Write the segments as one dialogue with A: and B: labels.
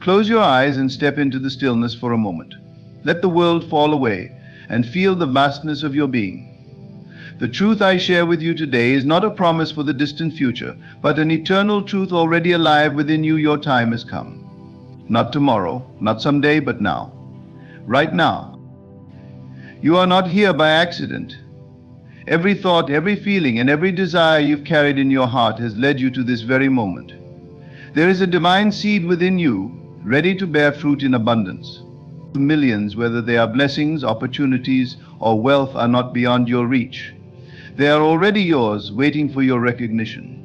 A: Close your eyes and step into the stillness for a moment. Let the world fall away and feel the vastness of your being. The truth I share with you today is not a promise for the distant future, but an eternal truth already alive within you. Your time has come. Not tomorrow, not someday, but now. Right now. You are not here by accident. Every thought, every feeling, and every desire you've carried in your heart has led you to this very moment. There is a divine seed within you, ready to bear fruit in abundance. Millions, whether they are blessings, opportunities, or wealth, are not beyond your reach. They are already yours, waiting for your recognition.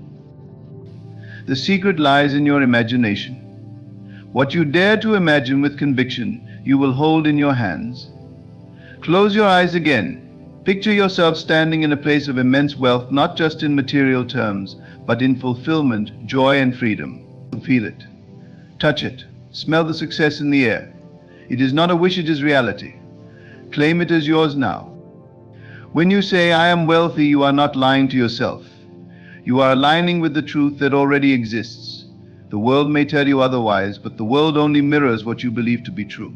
A: The secret lies in your imagination. What you dare to imagine with conviction, you will hold in your hands. Close your eyes again. Picture yourself standing in a place of immense wealth, not just in material terms, but in fulfillment, joy, and freedom. Feel it. Touch it. Smell the success in the air. It is not a wish, it is reality. Claim it as yours now. When you say, I am wealthy, you are not lying to yourself. You are aligning with the truth that already exists. The world may tell you otherwise, but the world only mirrors what you believe to be true.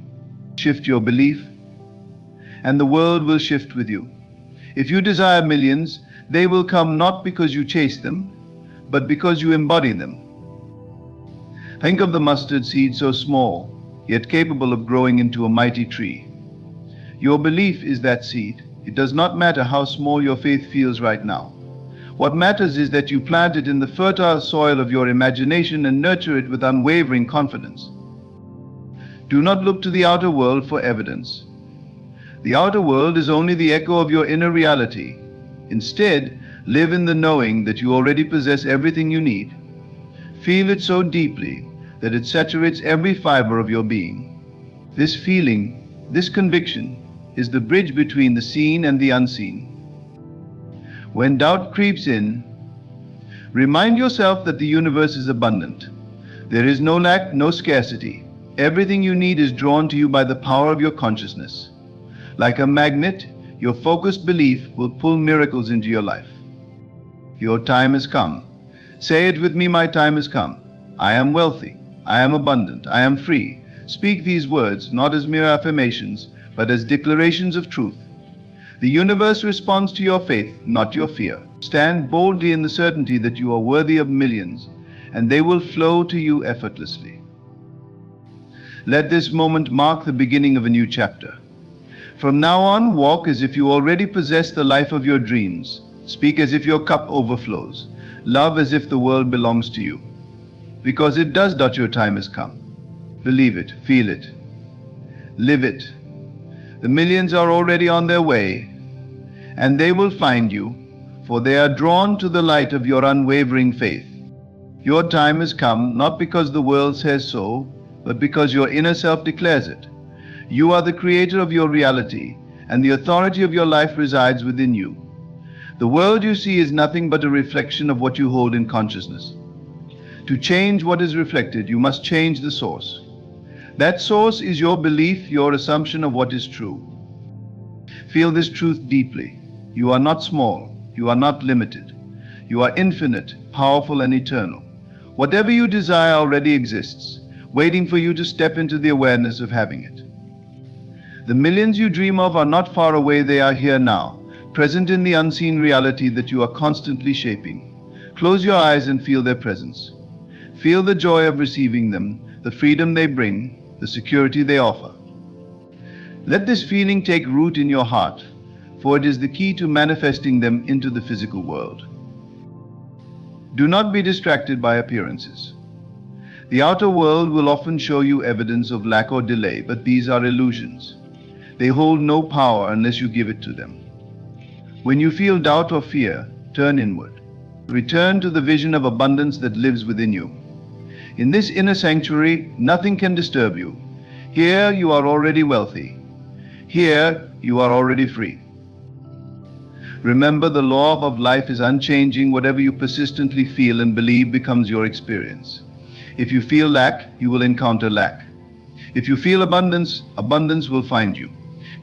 A: Shift your belief, and the world will shift with you. If you desire millions, they will come not because you chase them, but because you embody them. Think of the mustard seed, so small, yet capable of growing into a mighty tree. Your belief is that seed. It does not matter how small your faith feels right now. What matters is that you plant it in the fertile soil of your imagination and nurture it with unwavering confidence. Do not look to the outer world for evidence. The outer world is only the echo of your inner reality. Instead, live in the knowing that you already possess everything you need. Feel it so deeply that it saturates every fiber of your being. This feeling, this conviction, is the bridge between the seen and the unseen. When doubt creeps in, remind yourself that the universe is abundant. There is no lack, no scarcity. Everything you need is drawn to you by the power of your consciousness. Like a magnet, your focused belief will pull miracles into your life. Your time has come. Say it with me, my time has come. I am wealthy. I am abundant. I am free. Speak these words not as mere affirmations, but as declarations of truth. The universe responds to your faith, not your fear. Stand boldly in the certainty that you are worthy of millions, and they will flow to you effortlessly. Let this moment mark the beginning of a new chapter. From now on, walk as if you already possess the life of your dreams. Speak as if your cup overflows. Love as if the world belongs to you. Because it does. Your time has come. Believe it, feel it, live it. The millions are already on their way, and they will find you, for they are drawn to the light of your unwavering faith. Your time has come, not because the world says so, but because your inner self declares it. You are the creator of your reality, and the authority of your life resides within you. The world you see is nothing but a reflection of what you hold in consciousness. To change what is reflected, you must change the source. That source is your belief, your assumption of what is true. Feel this truth deeply. You are not small. You are not limited. You are infinite, powerful, and eternal. Whatever you desire already exists, waiting for you to step into the awareness of having it. The millions you dream of are not far away. They are here now, present in the unseen reality that you are constantly shaping. Close your eyes and feel their presence. Feel the joy of receiving them, the freedom they bring, the security they offer. Let this feeling take root in your heart, for it is the key to manifesting them into the physical world. Do not be distracted by appearances. The outer world will often show you evidence of lack or delay, but these are illusions. They hold no power unless you give it to them. When you feel doubt or fear, turn inward. Return to the vision of abundance that lives within you. In this inner sanctuary, nothing can disturb you. Here you are already wealthy. Here you are already free. Remember, the law of life is unchanging. Whatever you persistently feel and believe becomes your experience. If you feel lack, you will encounter lack. If you feel abundance, abundance will find you.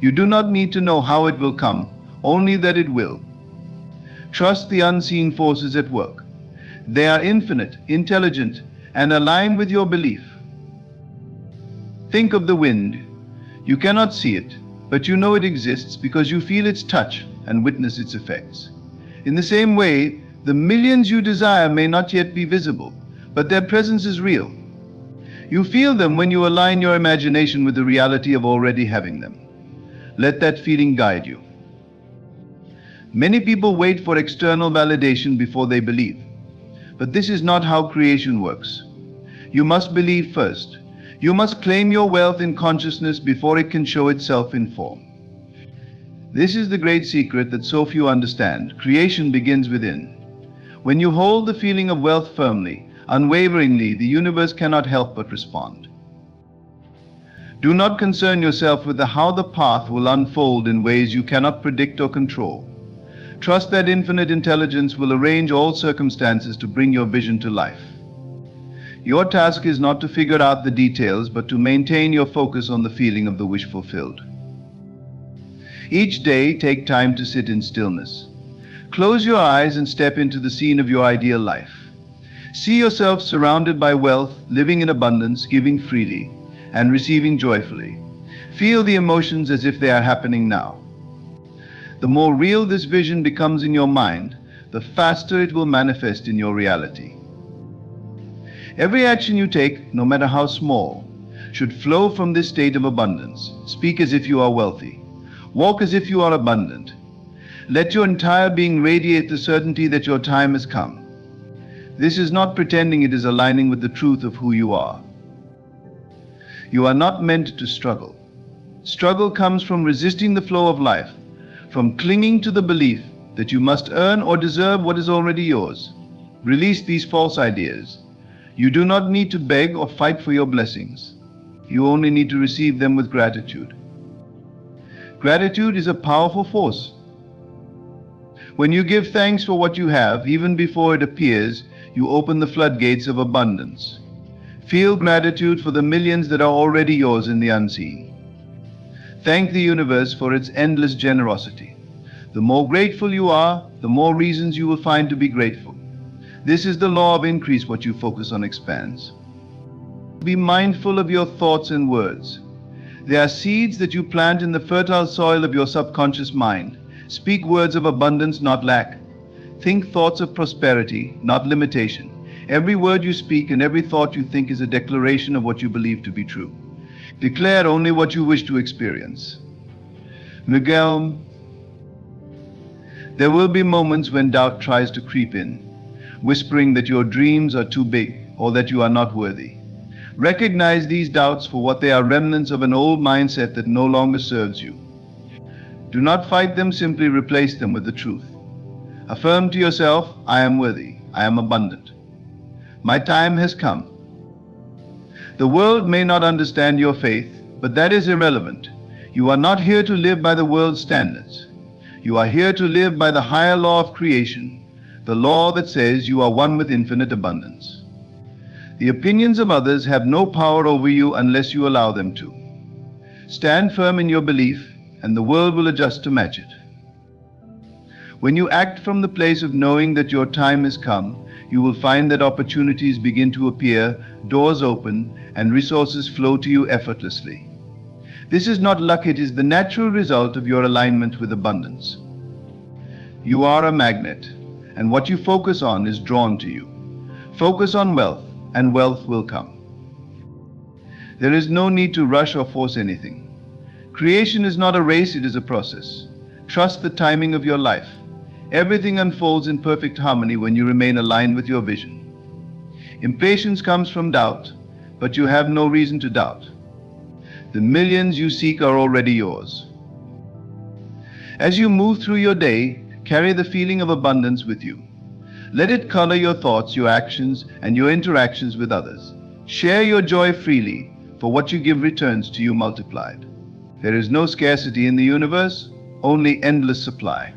A: You do not need to know how it will come, only that it will. Trust the unseen forces at work. They are infinite, intelligent, and aligned with your belief. Think of the wind. You cannot see it, but you know it exists because you feel its touch and witness its effects. In the same way, the millions you desire may not yet be visible, but their presence is real. You feel them when you align your imagination with the reality of already having them. Let that feeling guide you. Many people wait for external validation before they believe. But this is not how creation works. You must believe first. You must claim your wealth in consciousness before it can show itself in form. This is the great secret that so few understand. Creation begins within. When you hold the feeling of wealth firmly, unwaveringly, the universe cannot help but respond. Do not concern yourself with how the path will unfold in ways you cannot predict or control. Trust that infinite intelligence will arrange all circumstances to bring your vision to life. Your task is not to figure out the details, but to maintain your focus on the feeling of the wish fulfilled. Each day, take time to sit in stillness. Close your eyes and step into the scene of your ideal life. See yourself surrounded by wealth, living in abundance, giving freely, and receiving joyfully. Feel the emotions as if they are happening now. The more real this vision becomes in your mind, the faster it will manifest in your reality. Every action you take, no matter how small, should flow from this state of abundance. Speak as if you are wealthy. Walk as if you are abundant. Let your entire being radiate the certainty that your time has come. This is not pretending, it is aligning with the truth of who you are. You are not meant to struggle. Struggle comes from resisting the flow of life, from clinging to the belief that you must earn or deserve what is already yours. Release these false ideas. You do not need to beg or fight for your blessings. You only need to receive them with gratitude. Gratitude is a powerful force. When you give thanks for what you have, even before it appears, you open the floodgates of abundance. Feel gratitude for the millions that are already yours in the unseen. Thank the universe for its endless generosity. The more grateful you are, the more reasons you will find to be grateful. This is the law of increase. What you focus on expands. Be mindful of your thoughts and words. They are seeds that you plant in the fertile soil of your subconscious mind. Speak words of abundance, not lack. Think thoughts of prosperity, not limitation. Every word you speak and every thought you think is a declaration of what you believe to be true. Declare only what you wish to experience. Miguel, there will be moments when doubt tries to creep in, whispering that your dreams are too big or that you are not worthy. Recognize these doubts for what they are: remnants of an old mindset that no longer serves you. Do not fight them, simply replace them with the truth. Affirm to yourself, I am worthy, I am abundant. My time has come. The world may not understand your faith, but that is irrelevant. You are not here to live by the world's standards. You are here to live by the higher law of creation, the law that says you are one with infinite abundance. The opinions of others have no power over you unless you allow them to. Stand firm in your belief, and the world will adjust to match it. When you act from the place of knowing that your time has come, you will find that opportunities begin to appear, doors open, and resources flow to you effortlessly. This is not luck, it is the natural result of your alignment with abundance. You are a magnet, and what you focus on is drawn to you. Focus on wealth, and wealth will come. There is no need to rush or force anything. Creation is not a race, it is a process. Trust the timing of your life. Everything unfolds in perfect harmony when you remain aligned with your vision. Impatience comes from doubt, but you have no reason to doubt. The millions you seek are already yours. As you move through your day, carry the feeling of abundance with you. Let it color your thoughts, your actions, and your interactions with others. Share your joy freely, for what you give returns to you multiplied. There is no scarcity in the universe, only endless supply.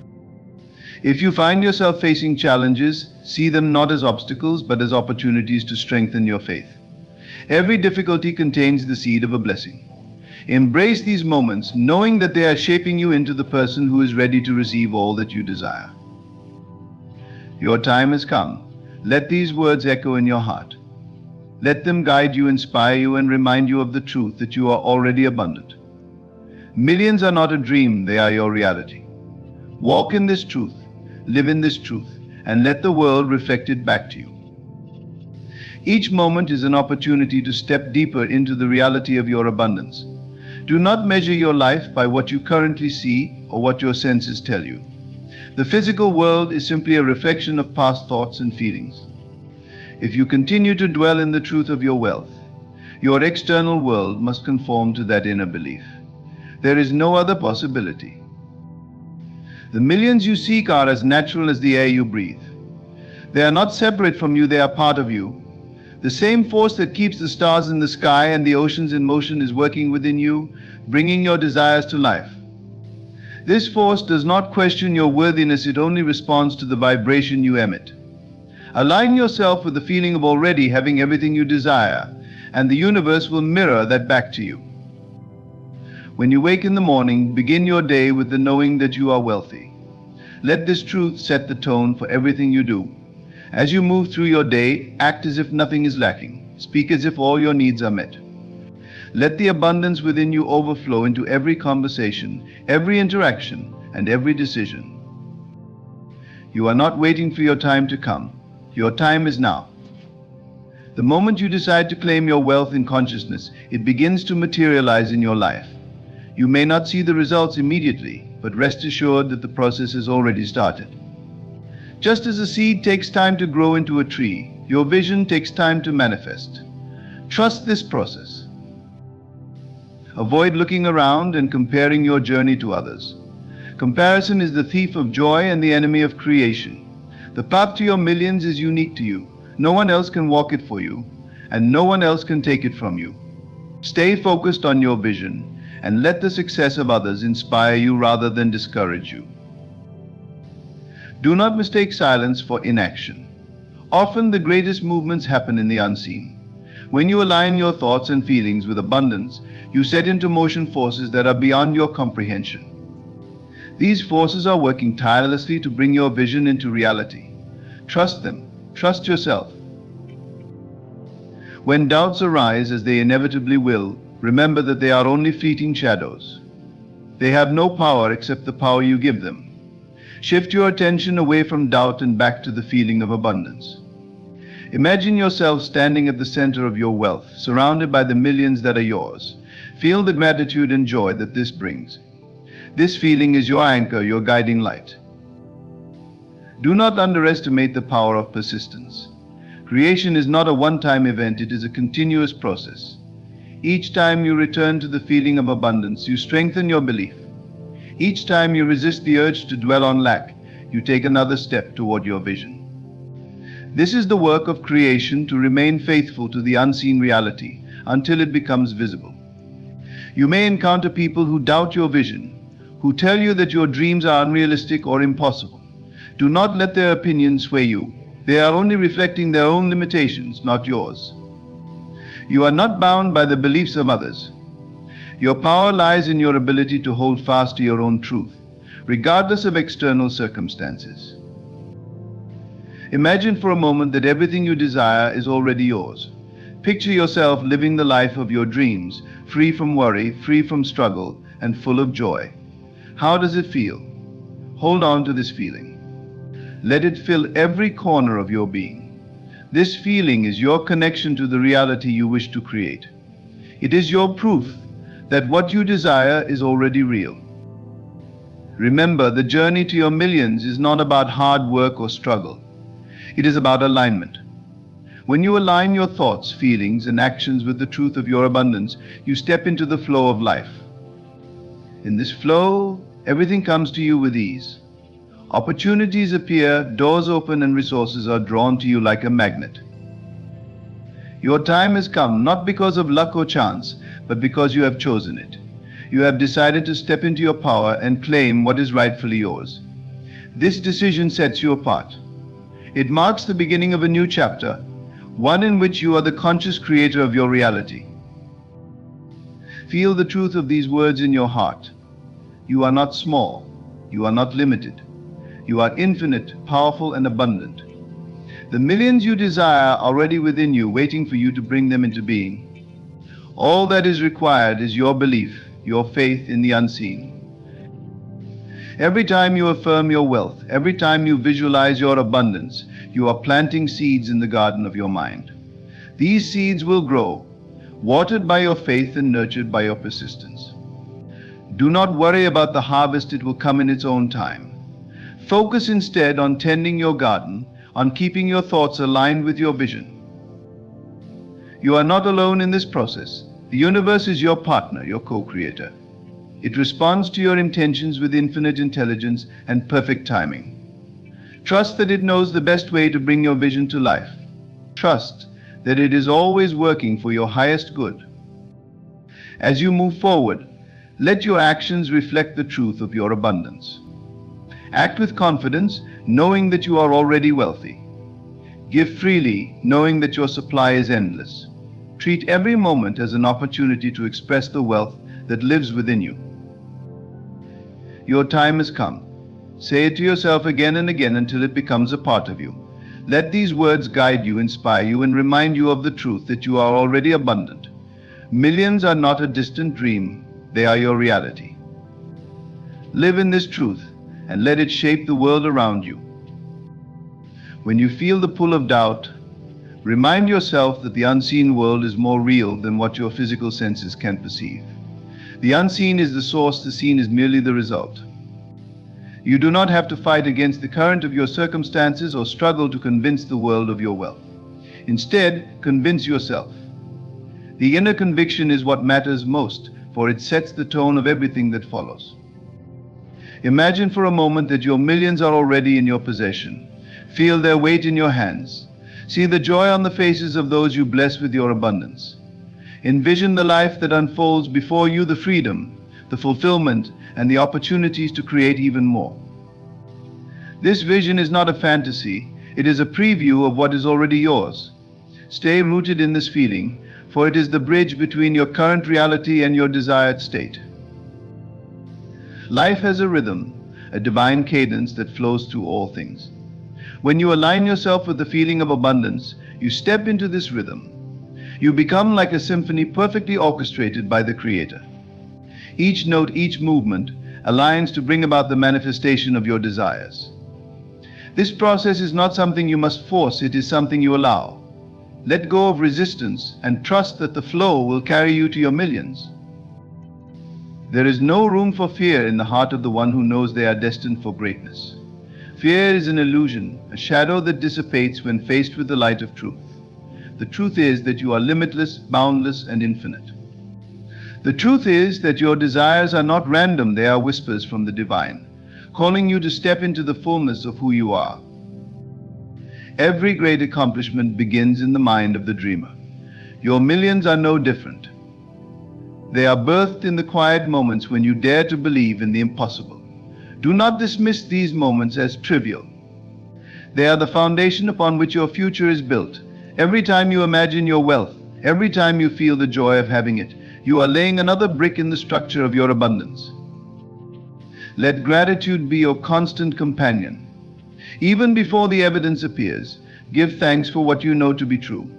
A: If you find yourself facing challenges, see them not as obstacles, but as opportunities to strengthen your faith. Every difficulty contains the seed of a blessing. Embrace these moments, knowing that they are shaping you into the person who is ready to receive all that you desire. Your time has come. Let these words echo in your heart. Let them guide you, inspire you, and remind you of the truth that you are already abundant. Millions are not a dream, they are your reality. Walk in this truth, live in this truth, and let the world reflect it back to you. Each moment is an opportunity to step deeper into the reality of your abundance. Do not measure your life by what you currently see or what your senses tell you. The physical world is simply a reflection of past thoughts and feelings. If you continue to dwell in the truth of your wealth, your external world must conform to that inner belief. There is no other possibility. The millions you seek are as natural as the air you breathe. They are not separate from you, they are part of you. The same force that keeps the stars in the sky and the oceans in motion is working within you, bringing your desires to life. This force does not question your worthiness, it only responds to the vibration you emit. Align yourself with the feeling of already having everything you desire, and the universe will mirror that back to you. When you wake in the morning, begin your day with the knowing that you are wealthy. Let this truth set the tone for everything you do. As you move through your day, act as if nothing is lacking. Speak as if all your needs are met. Let the abundance within you overflow into every conversation, every interaction, and every decision. You are not waiting for your time to come. Your time is now. The moment you decide to claim your wealth in consciousness, it begins to materialize in your life. You may not see the results immediately, but rest assured that the process has already started. Just as a seed takes time to grow into a tree, your vision takes time to manifest. Trust this process. Avoid looking around and comparing your journey to others. Comparison is the thief of joy and the enemy of creation. The path to your millions is unique to you. No one else can walk it for you, and no one else can take it from you. Stay focused on your vision, and let the success of others inspire you rather than discourage you. Do not mistake silence for inaction. Often the greatest movements happen in the unseen. When you align your thoughts and feelings with abundance, you set into motion forces that are beyond your comprehension. These forces are working tirelessly to bring your vision into reality. Trust them. Trust yourself. When doubts arise, as they inevitably will, remember that they are only fleeting shadows. They have no power except the power you give them. Shift your attention away from doubt and back to the feeling of abundance. Imagine yourself standing at the center of your wealth, surrounded by the millions that are yours. Feel the gratitude and joy that this brings. This feeling is your anchor, your guiding light. Do not underestimate the power of persistence. Creation is not a one-time event, it is a continuous process. Each time you return to the feeling of abundance, you strengthen your belief. Each time you resist the urge to dwell on lack, you take another step toward your vision. This is the work of creation, to remain faithful to the unseen reality until it becomes visible. You may encounter people who doubt your vision, who tell you that your dreams are unrealistic or impossible. Do not let their opinions sway you. They are only reflecting their own limitations, not yours. You are not bound by the beliefs of others. Your power lies in your ability to hold fast to your own truth, regardless of external circumstances. Imagine for a moment that everything you desire is already yours. Picture yourself living the life of your dreams, free from worry, free from struggle, and full of joy. How does it feel? Hold on to this feeling. Let it fill every corner of your being. This feeling is your connection to the reality you wish to create. It is your proof that what you desire is already real. Remember, the journey to your millions is not about hard work or struggle. It is about alignment. When you align your thoughts, feelings, and actions with the truth of your abundance, you step into the flow of life. In this flow, everything comes to you with ease. Opportunities appear, doors open, and resources are drawn to you like a magnet. Your time has come, not because of luck or chance, but because you have chosen it. You have decided to step into your power and claim what is rightfully yours. This decision sets you apart. It marks the beginning of a new chapter, one in which you are the conscious creator of your reality. Feel the truth of these words in your heart. You are not small. You are not limited. You are infinite, powerful, and abundant. The millions you desire are already within you, waiting for you to bring them into being. All that is required is your belief, your faith in the unseen. Every time you affirm your wealth, every time you visualize your abundance, you are planting seeds in the garden of your mind. These seeds will grow, watered by your faith and nurtured by your persistence. Do not worry about the harvest, it will come in its own time. Focus instead on tending your garden, on keeping your thoughts aligned with your vision. You are not alone in this process. The universe is your partner, your co-creator. It responds to your intentions with infinite intelligence and perfect timing. Trust that it knows the best way to bring your vision to life. Trust that it is always working for your highest good. As you move forward, let your actions reflect the truth of your abundance. Act with confidence, knowing that you are already wealthy. Give freely, knowing that your supply is endless. Treat every moment as an opportunity to express the wealth that lives within you. Your time has come. Say it to yourself again and again until it becomes a part of you. Let these words guide you, inspire you, and remind you of the truth that you are already abundant. Millions are not a distant dream, they are your reality. Live in this truth and let it shape the world around you. When you feel the pull of doubt, remind yourself that the unseen world is more real than what your physical senses can perceive. The unseen is the source, the seen is merely the result. You do not have to fight against the current of your circumstances or struggle to convince the world of your wealth. Instead, convince yourself. The inner conviction is what matters most, for it sets the tone of everything that follows. Imagine for a moment that your millions are already in your possession. Feel their weight in your hands. See the joy on the faces of those you bless with your abundance. Envision the life that unfolds before you, the freedom, the fulfillment, and the opportunities to create even more. This vision is not a fantasy, it is a preview of what is already yours. Stay rooted in this feeling, for it is the bridge between your current reality and your desired state. Life has a rhythm, a divine cadence that flows through all things. When you align yourself with the feeling of abundance, you step into this rhythm. You become like a symphony perfectly orchestrated by the Creator. Each note, each movement aligns to bring about the manifestation of your desires. This process is not something you must force, it is something you allow. Let go of resistance and trust that the flow will carry you to your millions. There is no room for fear in the heart of the one who knows they are destined for greatness. Fear is an illusion, a shadow that dissipates when faced with the light of truth. The truth is that you are limitless, boundless, and infinite. The truth is that your desires are not random, they are whispers from the divine, calling you to step into the fullness of who you are. Every great accomplishment begins in the mind of the dreamer. Your millions are no different. They are birthed in the quiet moments when you dare to believe in the impossible. Do not dismiss these moments as trivial. They are the foundation upon which your future is built. Every time you imagine your wealth, every time you feel the joy of having it, you are laying another brick in the structure of your abundance. Let gratitude be your constant companion. Even before the evidence appears, give thanks for what you know to be true.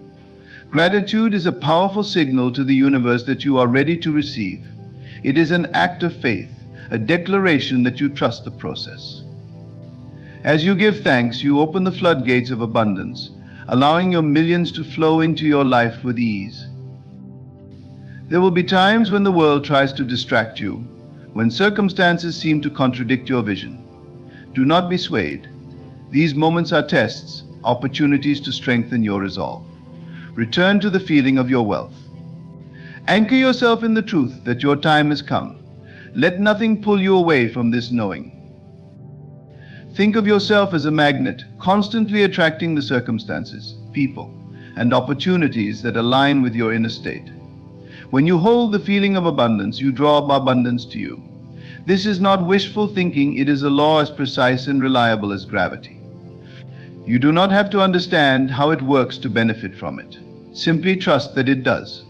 A: Gratitude is a powerful signal to the universe that you are ready to receive. It is an act of faith, a declaration that you trust the process. As you give thanks, you open the floodgates of abundance, allowing your millions to flow into your life with ease. There will be times when the world tries to distract you, when circumstances seem to contradict your vision. Do not be swayed. These moments are tests, opportunities to strengthen your resolve. Return to the feeling of your wealth. Anchor yourself in the truth that your time has come. Let nothing pull you away from this knowing. Think of yourself as a magnet, constantly attracting the circumstances, people, and opportunities that align with your inner state. When you hold the feeling of abundance, you draw abundance to you. This is not wishful thinking, it is a law as precise and reliable as gravity. You do not have to understand how it works to benefit from it. Simply trust that it does.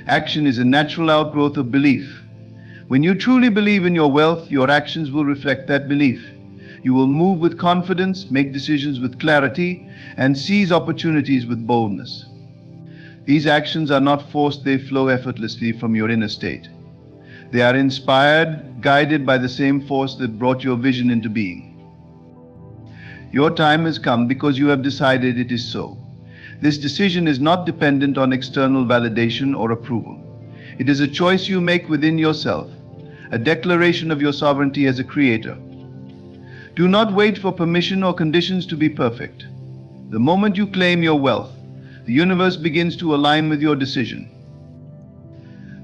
A: Action is a natural outgrowth of belief. When you truly believe in your wealth, your actions will reflect that belief. You will move with confidence, make decisions with clarity, and seize opportunities with boldness. These actions are not forced, they flow effortlessly from your inner state. They are inspired, guided by the same force that brought your vision into being. Your time has come because you have decided it is so. This decision is not dependent on external validation or approval. It is a choice you make within yourself, a declaration of your sovereignty as a creator. Do not wait for permission or conditions to be perfect. The moment you claim your wealth, the universe begins to align with your decision.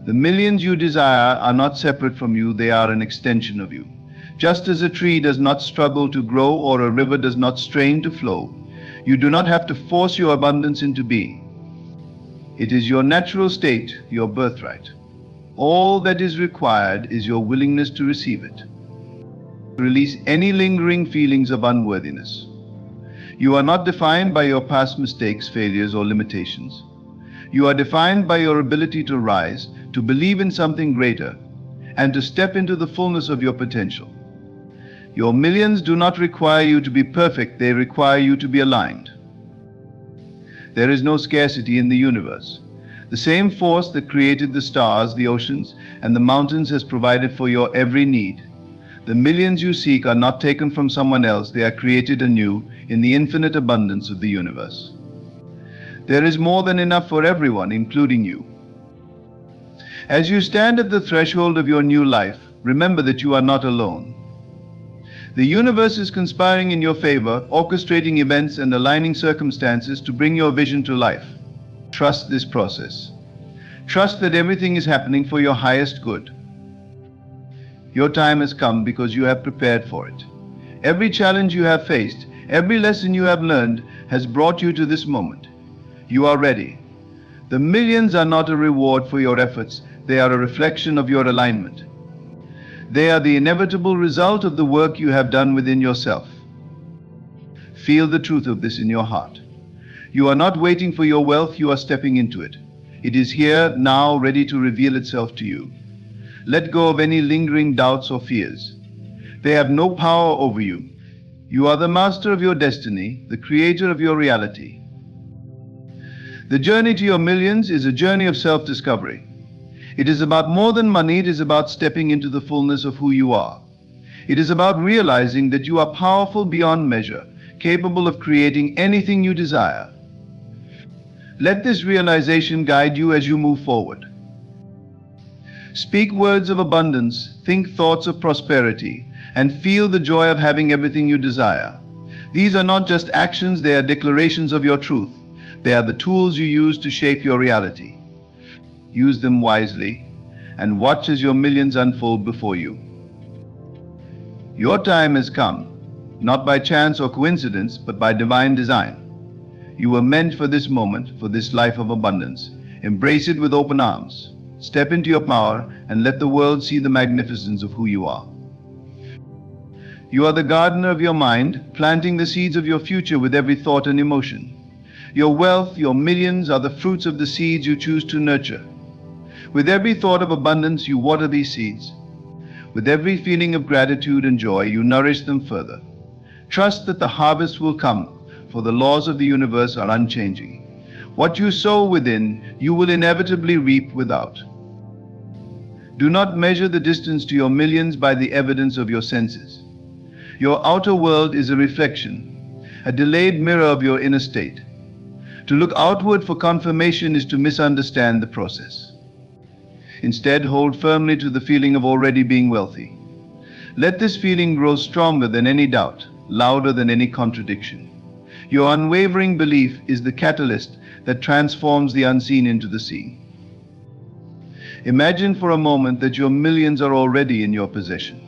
A: The millions you desire are not separate from you, they are an extension of you. Just as a tree does not struggle to grow or a river does not strain to flow, you do not have to force your abundance into being. It is your natural state, your birthright. All that is required is your willingness to receive it. Release any lingering feelings of unworthiness. You are not defined by your past mistakes, failures, or limitations. You are defined by your ability to rise, to believe in something greater, and to step into the fullness of your potential. Your millions do not require you to be perfect, they require you to be aligned. There is no scarcity in the universe. The same force that created the stars, the oceans, and the mountains has provided for your every need. The millions you seek are not taken from someone else, they are created anew in the infinite abundance of the universe. There is more than enough for everyone, including you. As you stand at the threshold of your new life, remember that you are not alone. The universe is conspiring in your favor, orchestrating events and aligning circumstances to bring your vision to life. Trust this process. Trust that everything is happening for your highest good. Your time has come because you have prepared for it. Every challenge you have faced, every lesson you have learned has brought you to this moment. You are ready. The millions are not a reward for your efforts, they are a reflection of your alignment. They are the inevitable result of the work you have done within yourself. Feel the truth of this in your heart. You are not waiting for your wealth, you are stepping into it. It is here, now, ready to reveal itself to you. Let go of any lingering doubts or fears. They have no power over you. You are the master of your destiny, the creator of your reality. The journey to your millions is a journey of self-discovery. It is about more than money, it is about stepping into the fullness of who you are. It is about realizing that you are powerful beyond measure, capable of creating anything you desire. Let this realization guide you as you move forward. Speak words of abundance, think thoughts of prosperity, and feel the joy of having everything you desire. These are not just actions, they are declarations of your truth. They are the tools you use to shape your reality. Use them wisely, and watch as your millions unfold before you. Your time has come, not by chance or coincidence, but by divine design. You were meant for this moment, for this life of abundance. Embrace it with open arms. Step into your power and let the world see the magnificence of who you are. You are the gardener of your mind, planting the seeds of your future with every thought and emotion. Your wealth, your millions are the fruits of the seeds you choose to nurture. With every thought of abundance, you water these seeds. With every feeling of gratitude and joy, you nourish them further. Trust that the harvest will come, for the laws of the universe are unchanging. What you sow within, you will inevitably reap without. Do not measure the distance to your millions by the evidence of your senses. Your outer world is a reflection, a delayed mirror of your inner state. To look outward for confirmation is to misunderstand the process. Instead, hold firmly to the feeling of already being wealthy. Let this feeling grow stronger than any doubt, louder than any contradiction. Your unwavering belief is the catalyst that transforms the unseen into the seen. Imagine for a moment that your millions are already in your possession.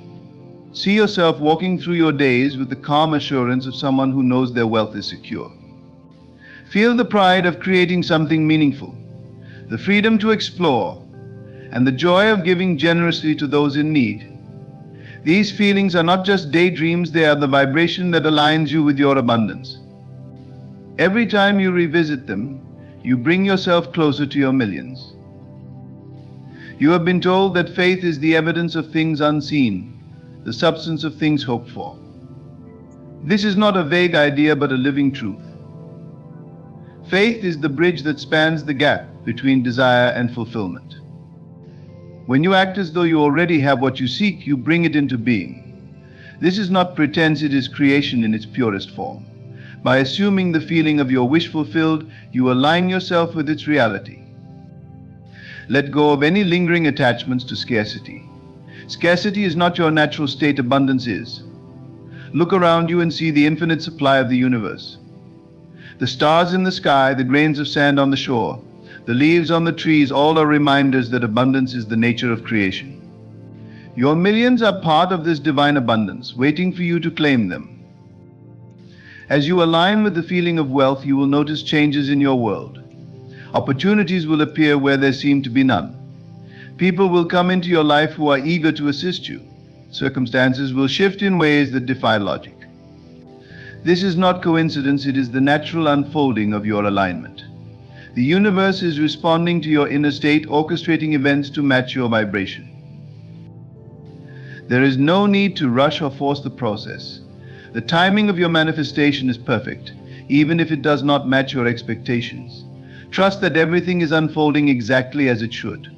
A: See yourself walking through your days with the calm assurance of someone who knows their wealth is secure. Feel the pride of creating something meaningful, the freedom to explore, and the joy of giving generously to those in need. These feelings are not just daydreams, they are the vibration that aligns you with your abundance. Every time you revisit them, you bring yourself closer to your millions. You have been told that faith is the evidence of things unseen, the substance of things hoped for. This is not a vague idea but a living truth. Faith is the bridge that spans the gap between desire and fulfillment. When you act as though you already have what you seek, you bring it into being. This is not pretense, it is creation in its purest form. By assuming the feeling of your wish fulfilled, you align yourself with its reality. Let go of any lingering attachments to scarcity. Scarcity is not your natural state, abundance is. Look around you and see the infinite supply of the universe. The stars in the sky, the grains of sand on the shore, the leaves on the trees, all are reminders that abundance is the nature of creation. Your millions are part of this divine abundance, waiting for you to claim them. As you align with the feeling of wealth, you will notice changes in your world. Opportunities will appear where there seem to be none. People will come into your life who are eager to assist you. Circumstances will shift in ways that defy logic. This is not coincidence, it is the natural unfolding of your alignment. The universe is responding to your inner state, orchestrating events to match your vibration. There is no need to rush or force the process. The timing of your manifestation is perfect, even if it does not match your expectations. Trust that everything is unfolding exactly as it should.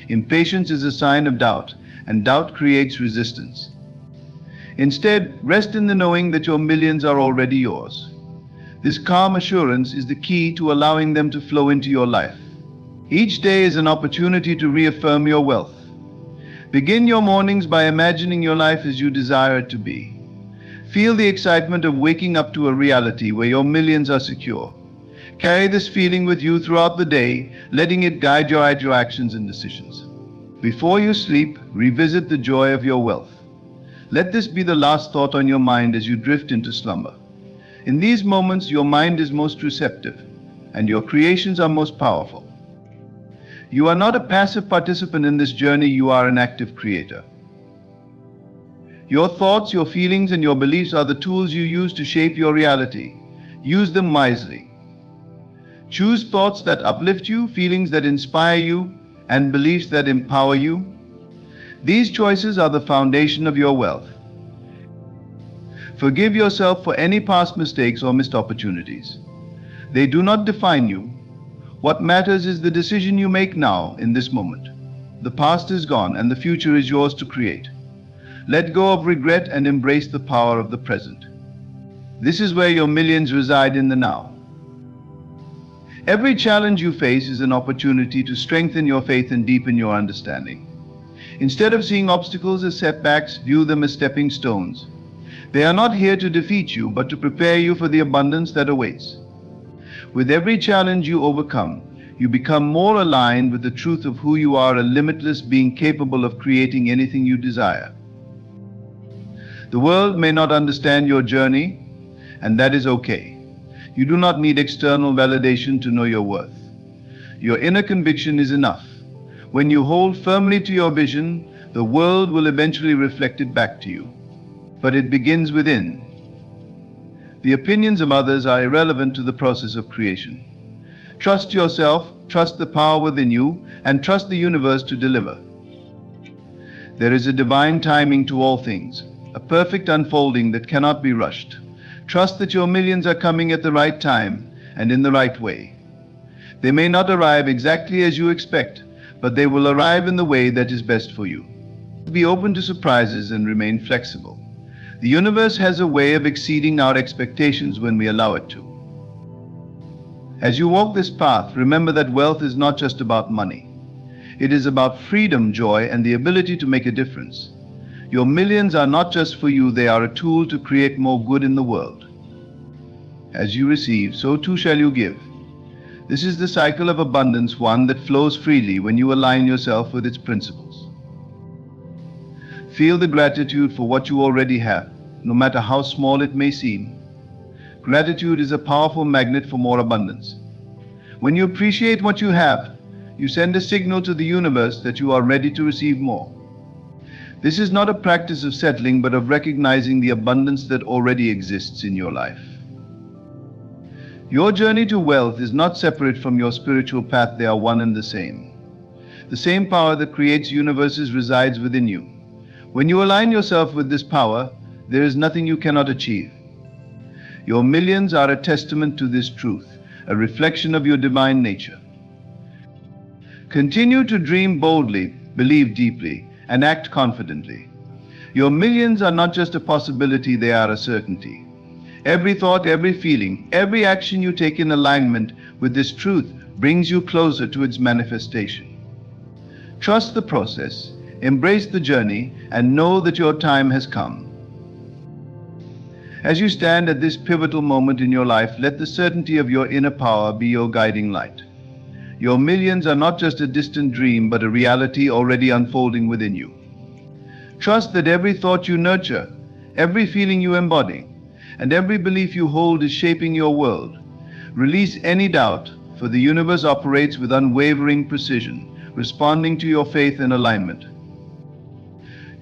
A: Impatience is a sign of doubt, and doubt creates resistance. Instead, rest in the knowing that your millions are already yours. This calm assurance is the key to allowing them to flow into your life. Each day is an opportunity to reaffirm your wealth. Begin your mornings by imagining your life as you desire it to be. Feel the excitement of waking up to a reality where your millions are secure. Carry this feeling with you throughout the day, letting it guide your actions and decisions. Before you sleep, revisit the joy of your wealth. Let this be the last thought on your mind as you drift into slumber. In these moments, your mind is most receptive, and your creations are most powerful. You are not a passive participant in this journey, you are an active creator. Your thoughts, your feelings, and your beliefs are the tools you use to shape your reality. Use them wisely. Choose thoughts that uplift you, feelings that inspire you, and beliefs that empower you. These choices are the foundation of your wealth. Forgive yourself for any past mistakes or missed opportunities. They do not define you. What matters is the decision you make now, in this moment. The past is gone and the future is yours to create. Let go of regret and embrace the power of the present. This is where your millions reside, in the now. Every challenge you face is an opportunity to strengthen your faith and deepen your understanding. Instead of seeing obstacles as setbacks, view them as stepping stones. They are not here to defeat you, but to prepare you for the abundance that awaits. With every challenge you overcome, you become more aligned with the truth of who you are, a limitless being capable of creating anything you desire. The world may not understand your journey, and that is okay. You do not need external validation to know your worth. Your inner conviction is enough. When you hold firmly to your vision, the world will eventually reflect it back to you. But it begins within. The opinions of others are irrelevant to the process of creation. Trust yourself, trust the power within you, and trust the universe to deliver. There is a divine timing to all things, a perfect unfolding that cannot be rushed. Trust that your millions are coming at the right time and in the right way. They may not arrive exactly as you expect, but they will arrive in the way that is best for you. Be open to surprises and remain flexible. The universe has a way of exceeding our expectations when we allow it to. As you walk this path, remember that wealth is not just about money. It is about freedom, joy, and the ability to make a difference. Your millions are not just for you, they are a tool to create more good in the world. As you receive, so too shall you give. This is the cycle of abundance, one that flows freely when you align yourself with its principles. Feel the gratitude for what you already have, no matter how small it may seem. Gratitude is a powerful magnet for more abundance. When you appreciate what you have, you send a signal to the universe that you are ready to receive more. This is not a practice of settling, but of recognizing the abundance that already exists in your life. Your journey to wealth is not separate from your spiritual path, they are one and the same. The same power that creates universes resides within you. When you align yourself with this power, there is nothing you cannot achieve. Your millions are a testament to this truth, a reflection of your divine nature. Continue to dream boldly, believe deeply, and act confidently. Your millions are not just a possibility, they are a certainty. Every thought, every feeling, every action you take in alignment with this truth brings you closer to its manifestation. Trust the process, embrace the journey, and know that your time has come. As you stand at this pivotal moment in your life, let the certainty of your inner power be your guiding light. Your millions are not just a distant dream, but a reality already unfolding within you. Trust that every thought you nurture, every feeling you embody, and every belief you hold is shaping your world. Release any doubt, for the universe operates with unwavering precision, responding to your faith and alignment.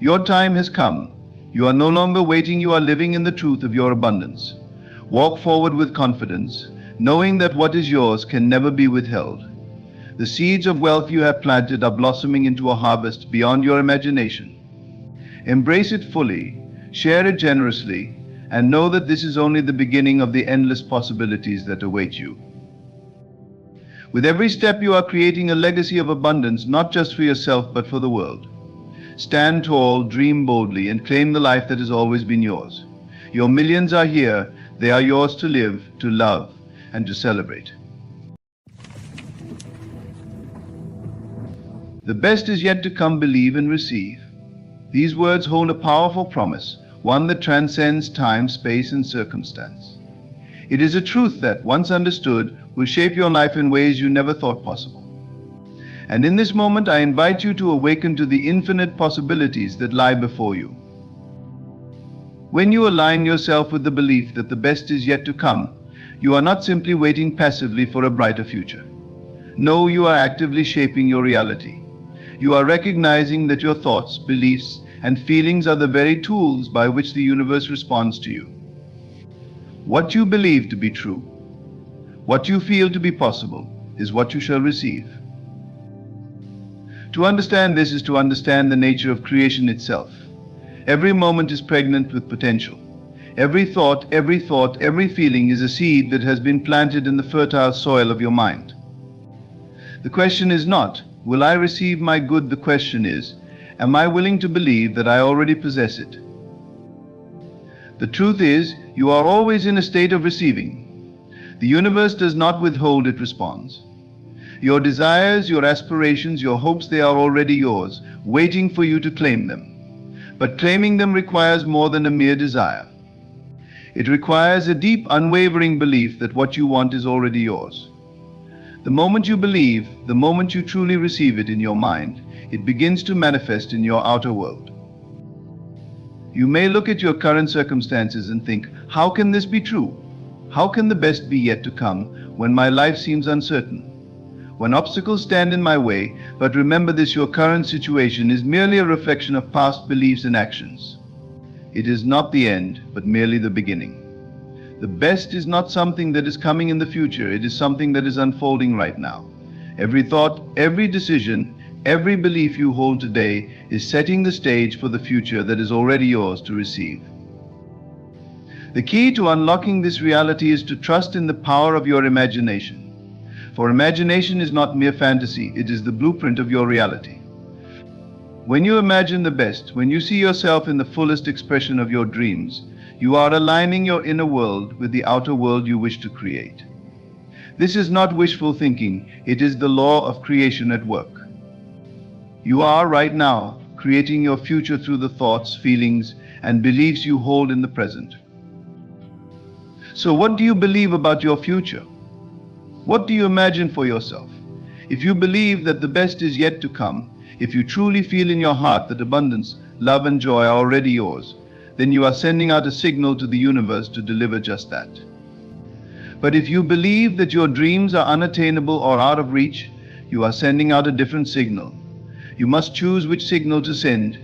A: Your time has come. You are no longer waiting, you are living in the truth of your abundance. Walk forward with confidence, knowing that what is yours can never be withheld. The seeds of wealth you have planted are blossoming into a harvest beyond your imagination. Embrace it fully, share it generously, and know that this is only the beginning of the endless possibilities that await you. With every step you are creating a legacy of abundance, not just for yourself but for the world. Stand tall, dream boldly, and claim the life that has always been yours. Your millions are here. They are yours to live, to love, and to celebrate. The best is yet to come. Believe and receive. These words hold a powerful promise, one that transcends time, space, and circumstance. It is a truth that, once understood, will shape your life in ways you never thought possible. And in this moment, I invite you to awaken to the infinite possibilities that lie before you. When you align yourself with the belief that the best is yet to come, you are not simply waiting passively for a brighter future. No, you are actively shaping your reality. You are recognizing that your thoughts, beliefs, and feelings are the very tools by which the universe responds to you. What you believe to be true, what you feel to be possible, is what you shall receive. To understand this is to understand the nature of creation itself. Every moment is pregnant with potential. Every thought, every feeling is a seed that has been planted in the fertile soil of your mind. The question is not, will I receive my good? The question is, am I willing to believe that I already possess it? The truth is, you are always in a state of receiving. The universe does not withhold, it responds. Your desires, your aspirations, your hopes, they are already yours, waiting for you to claim them. But claiming them requires more than a mere desire. It requires a deep, unwavering belief that what you want is already yours. The moment you believe, the moment you truly receive it in your mind, it begins to manifest in your outer world. You may look at your current circumstances and think, how can this be true? How can the best be yet to come when my life seems uncertain? When obstacles stand in my way, but remember this, your current situation is merely a reflection of past beliefs and actions. It is not the end, but merely the beginning. The best is not something that is coming in the future, it is something that is unfolding right now. Every thought, every decision, every belief you hold today is setting the stage for the future that is already yours to receive. The key to unlocking this reality is to trust in the power of your imagination. For imagination is not mere fantasy, it is the blueprint of your reality. When you imagine the best, when you see yourself in the fullest expression of your dreams, you are aligning your inner world with the outer world you wish to create. This is not wishful thinking, it is the law of creation at work. You are right now creating your future through the thoughts, feelings, and beliefs you hold in the present. So what do you believe about your future? What do you imagine for yourself? If you believe that the best is yet to come, if you truly feel in your heart that abundance, love, and joy are already yours, then you are sending out a signal to the universe to deliver just that. But if you believe that your dreams are unattainable or out of reach, you are sending out a different signal. You must choose which signal to send.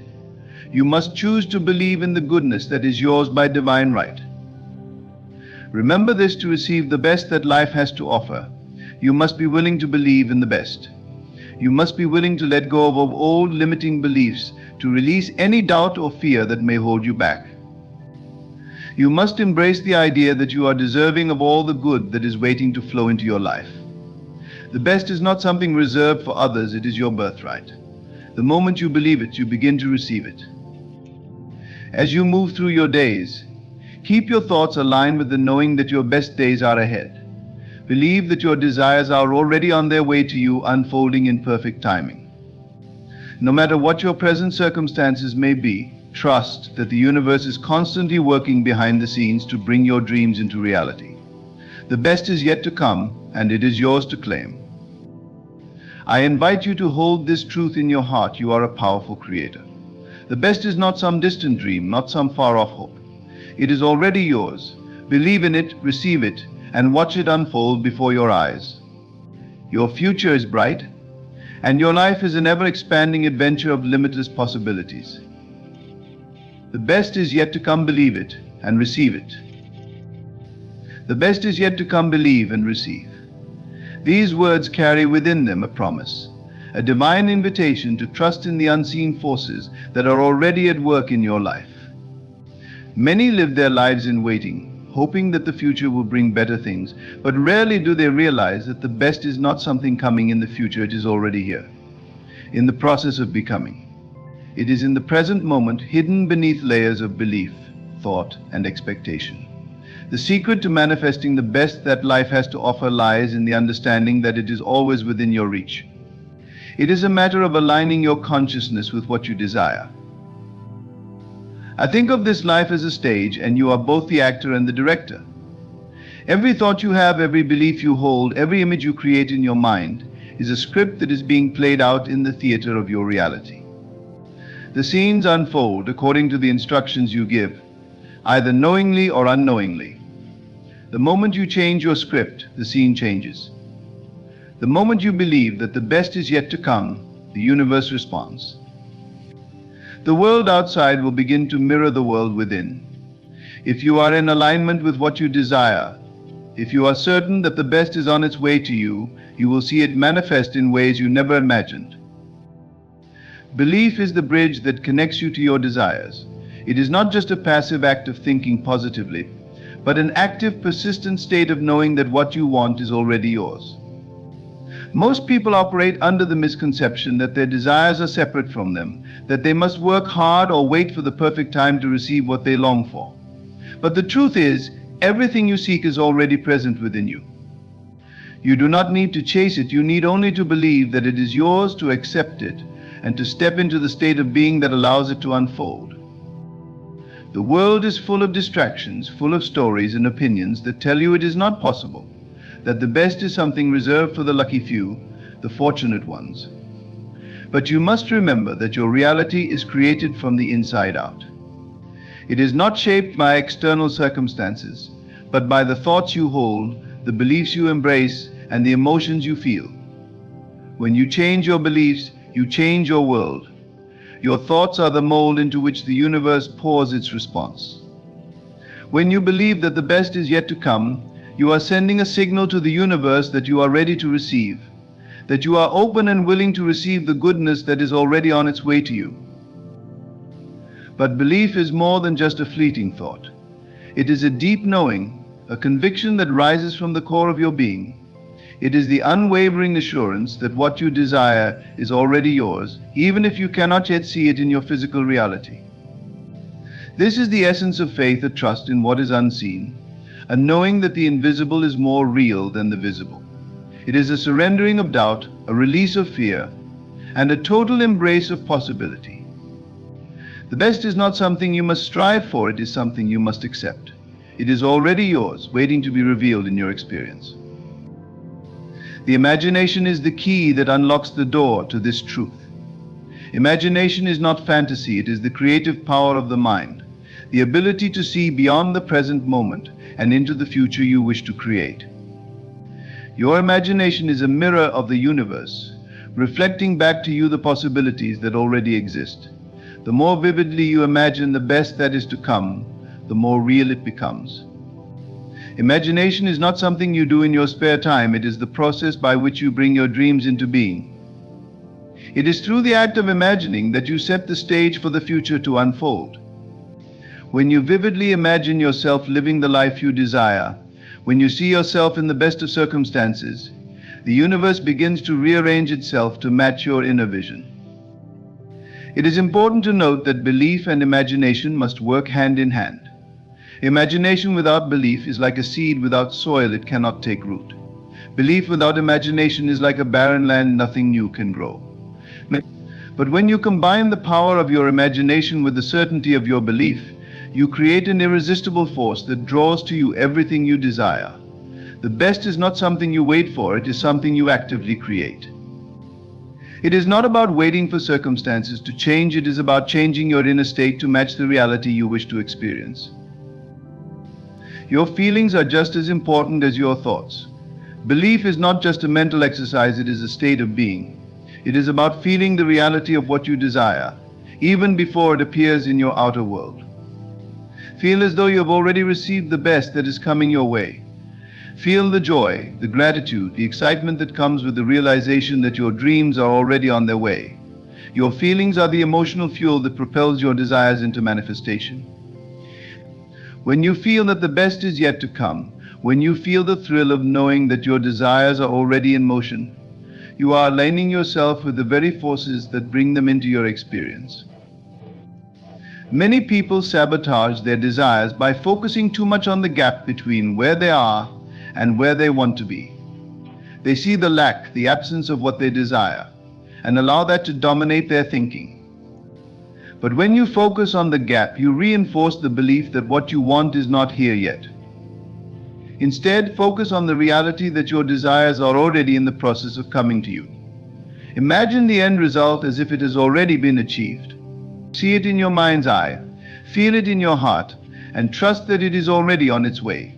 A: You must choose to believe in the goodness that is yours by divine right. Remember this: to receive the best that life has to offer, you must be willing to believe in the best. You must be willing to let go of old limiting beliefs, to release any doubt or fear that may hold you back. You must embrace the idea that you are deserving of all the good that is waiting to flow into your life. The best is not something reserved for others, it is your birthright. The moment you believe it, you begin to receive it. As you move through your days, keep your thoughts aligned with the knowing that your best days are ahead. Believe that your desires are already on their way to you, unfolding in perfect timing. No matter what your present circumstances may be, trust that the universe is constantly working behind the scenes to bring your dreams into reality. The best is yet to come, and it is yours to claim. I invite you to hold this truth in your heart: you are a powerful creator. The best is not some distant dream, not some far-off hope. It is already yours. Believe in it, receive it, and watch it unfold before your eyes. Your future is bright, and your life is an ever-expanding adventure of limitless possibilities. The best is yet to come. Believe it and receive it. The best is yet to come. Believe and receive. These words carry within them a promise, a divine invitation to trust in the unseen forces that are already at work in your life. Many live their lives in waiting, hoping that the future will bring better things, but rarely do they realize that the best is not something coming in the future, it is already here, in the process of becoming. It is in the present moment, hidden beneath layers of belief, thought, and expectation. The secret to manifesting the best that life has to offer lies in the understanding that it is always within your reach. It is a matter of aligning your consciousness with what you desire. I think of this life as a stage, and you are both the actor and the director. Every thought you have, every belief you hold, every image you create in your mind is a script that is being played out in the theater of your reality. The scenes unfold according to the instructions you give, either knowingly or unknowingly. The moment you change your script, the scene changes. The moment you believe that the best is yet to come, the universe responds. The world outside will begin to mirror the world within. If you are in alignment with what you desire, if you are certain that the best is on its way to you, you will see it manifest in ways you never imagined. Belief is the bridge that connects you to your desires. It is not just a passive act of thinking positively, but an active, persistent state of knowing that what you want is already yours. Most people operate under the misconception that their desires are separate from them, that they must work hard or wait for the perfect time to receive what they long for. But the truth is, everything you seek is already present within you. You do not need to chase it, you need only to believe that it is yours, to accept it, and to step into the state of being that allows it to unfold. The world is full of distractions, full of stories and opinions that tell you it is not possible, that the best is something reserved for the lucky few, the fortunate ones. But you must remember that your reality is created from the inside out. It is not shaped by external circumstances, but by the thoughts you hold, the beliefs you embrace, and the emotions you feel. When you change your beliefs, you change your world. Your thoughts are the mold into which the universe pours its response. When you believe that the best is yet to come, you are sending a signal to the universe that you are ready to receive, that you are open and willing to receive the goodness that is already on its way to you. But belief is more than just a fleeting thought. It is a deep knowing, a conviction that rises from the core of your being. It is the unwavering assurance that what you desire is already yours, even if you cannot yet see it in your physical reality. This is the essence of faith, a trust in what is unseen, a knowing that the invisible is more real than the visible. It is a surrendering of doubt, a release of fear, and a total embrace of possibility. The best is not something you must strive for, it is something you must accept. It is already yours, waiting to be revealed in your experience. The imagination is the key that unlocks the door to this truth. Imagination is not fantasy, it is the creative power of the mind, the ability to see beyond the present moment and into the future you wish to create. Your imagination is a mirror of the universe, reflecting back to you the possibilities that already exist. The more vividly you imagine the best that is to come, the more real it becomes. Imagination is not something you do in your spare time, it is the process by which you bring your dreams into being. It is through the act of imagining that you set the stage for the future to unfold. When you vividly imagine yourself living the life you desire, when you see yourself in the best of circumstances, the universe begins to rearrange itself to match your inner vision. It is important to note that belief and imagination must work hand in hand. Imagination without belief is like a seed without soil, it cannot take root. Belief without imagination is like a barren land, nothing new can grow. But when you combine the power of your imagination with the certainty of your belief, you create an irresistible force that draws to you everything you desire. The best is not something you wait for, it is something you actively create. It is not about waiting for circumstances to change, it is about changing your inner state to match the reality you wish to experience. Your feelings are just as important as your thoughts. Belief is not just a mental exercise, it is a state of being. It is about feeling the reality of what you desire, even before it appears in your outer world. Feel as though you have already received the best that is coming your way. Feel the joy, the gratitude, the excitement that comes with the realization that your dreams are already on their way. Your feelings are the emotional fuel that propels your desires into manifestation. When you feel that the best is yet to come, when you feel the thrill of knowing that your desires are already in motion, you are aligning yourself with the very forces that bring them into your experience. Many people sabotage their desires by focusing too much on the gap between where they are and where they want to be. They see the lack, the absence of what they desire, and allow that to dominate their thinking. But when you focus on the gap, you reinforce the belief that what you want is not here yet. Instead, focus on the reality that your desires are already in the process of coming to you. Imagine the end result as if it has already been achieved. See it in your mind's eye, feel it in your heart, and trust that it is already on its way.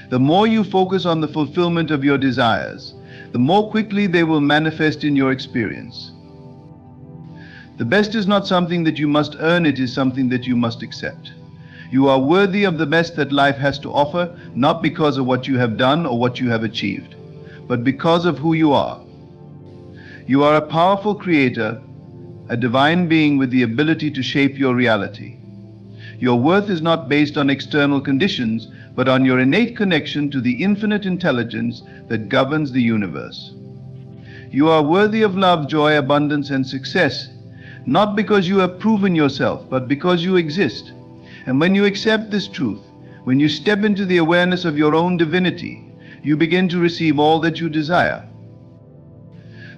A: The more you focus on the fulfillment of your desires, the more quickly they will manifest in your experience. The best is not something that you must earn, it is something that you must accept. You are worthy of the best that life has to offer, not because of what you have done or what you have achieved, but because of who you are. You are a powerful creator, a divine being with the ability to shape your reality. Your worth is not based on external conditions, but on your innate connection to the infinite intelligence that governs the universe. You are worthy of love, joy, abundance, and success, not because you have proven yourself, but because you exist. And when you accept this truth, when you step into the awareness of your own divinity, you begin to receive all that you desire.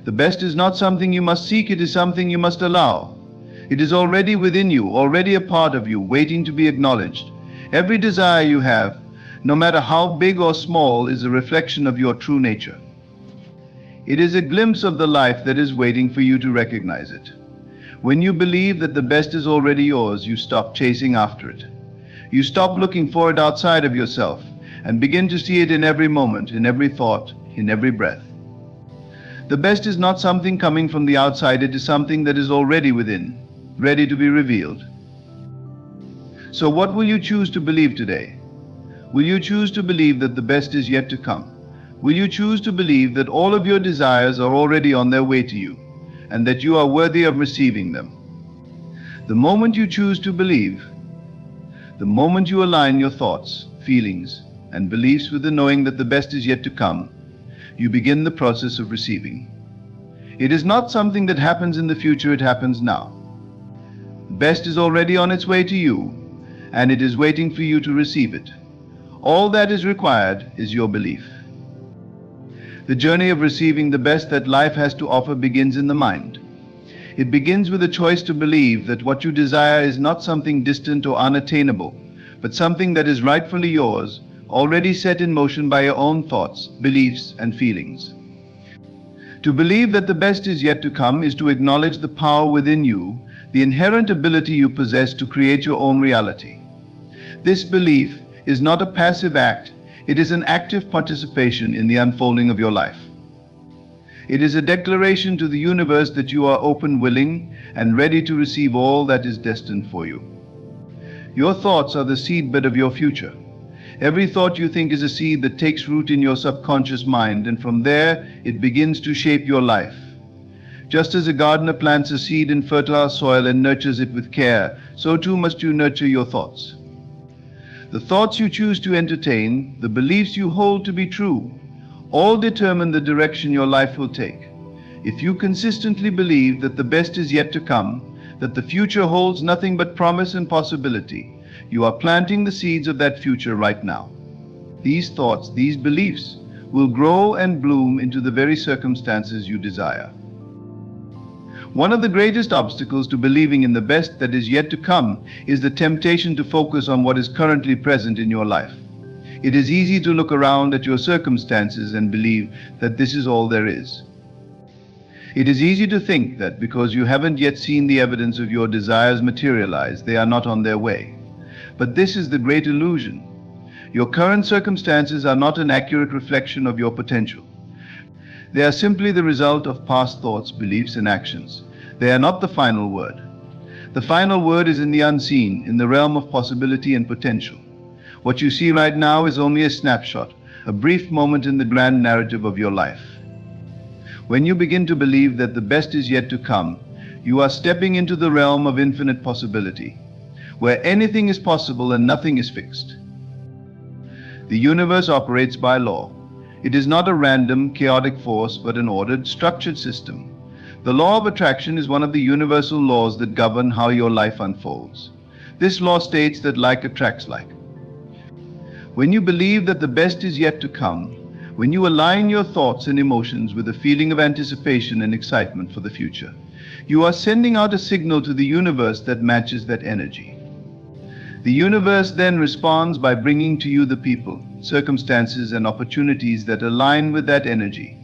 A: The best is not something you must seek, it is something you must allow. It is already within you, already a part of you, waiting to be acknowledged. Every desire you have, no matter how big or small, is a reflection of your true nature. It is a glimpse of the life that is waiting for you to recognize it. When you believe that the best is already yours, you stop chasing after it. You stop looking for it outside of yourself and begin to see it in every moment, in every thought, in every breath. The best is not something coming from the outside, it is something that is already within, ready to be revealed. So what will you choose to believe today? Will you choose to believe that the best is yet to come? Will you choose to believe that all of your desires are already on their way to you, and that you are worthy of receiving them? The moment you choose to believe, the moment you align your thoughts, feelings, and beliefs with the knowing that the best is yet to come, you begin the process of receiving. It is not something that happens in the future, it happens now. The best is already on its way to you, and it is waiting for you to receive it. All that is required is your belief. The journey of receiving the best that life has to offer begins in the mind. It begins with a choice to believe that what you desire is not something distant or unattainable, but something that is rightfully yours, already set in motion by your own thoughts, beliefs, and feelings. To believe that the best is yet to come is to acknowledge the power within you, the inherent ability you possess to create your own reality. This belief is not a passive act, it is an active participation in the unfolding of your life. It is a declaration to the universe that you are open, willing, and ready to receive all that is destined for you. Your thoughts are the seedbed of your future. Every thought you think is a seed that takes root in your subconscious mind, and from there it begins to shape your life. Just as a gardener plants a seed in fertile soil and nurtures it with care, so too must you nurture your thoughts. The thoughts you choose to entertain, the beliefs you hold to be true, all determine the direction your life will take. If you consistently believe that the best is yet to come, that the future holds nothing but promise and possibility, you are planting the seeds of that future right now. These thoughts, these beliefs, will grow and bloom into the very circumstances you desire. One of the greatest obstacles to believing in the best that is yet to come is the temptation to focus on what is currently present in your life. It is easy to look around at your circumstances and believe that this is all there is. It is easy to think that because you haven't yet seen the evidence of your desires materialize, they are not on their way. But this is the great illusion. Your current circumstances are not an accurate reflection of your potential. They are simply the result of past thoughts, beliefs, and actions. They are not the final word. The final word is in the unseen, in the realm of possibility and potential. What you see right now is only a snapshot, a brief moment in the grand narrative of your life. When you begin to believe that the best is yet to come, you are stepping into the realm of infinite possibility, where anything is possible and nothing is fixed. The universe operates by law. It is not a random, chaotic force, but an ordered, structured system. The law of attraction is one of the universal laws that govern how your life unfolds. This law states that like attracts like. When you believe that the best is yet to come, when you align your thoughts and emotions with a feeling of anticipation and excitement for the future, you are sending out a signal to the universe that matches that energy. The universe then responds by bringing to you the people, circumstances, and opportunities that align with that energy.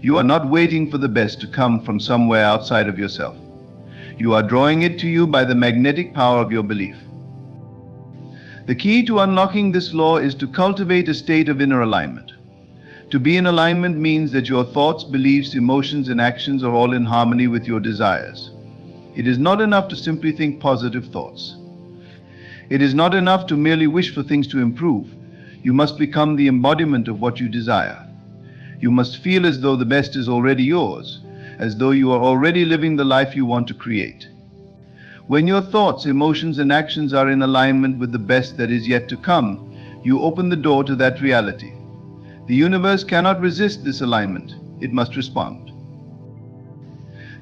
A: You are not waiting for the best to come from somewhere outside of yourself. You are drawing it to you by the magnetic power of your belief. The key to unlocking this law is to cultivate a state of inner alignment. To be in alignment means that your thoughts, beliefs, emotions, and actions are all in harmony with your desires. It is not enough to simply think positive thoughts. It is not enough to merely wish for things to improve. You must become the embodiment of what you desire. You must feel as though the best is already yours, as though you are already living the life you want to create. When your thoughts, emotions, and actions are in alignment with the best that is yet to come, you open the door to that reality. The universe cannot resist this alignment. It must respond.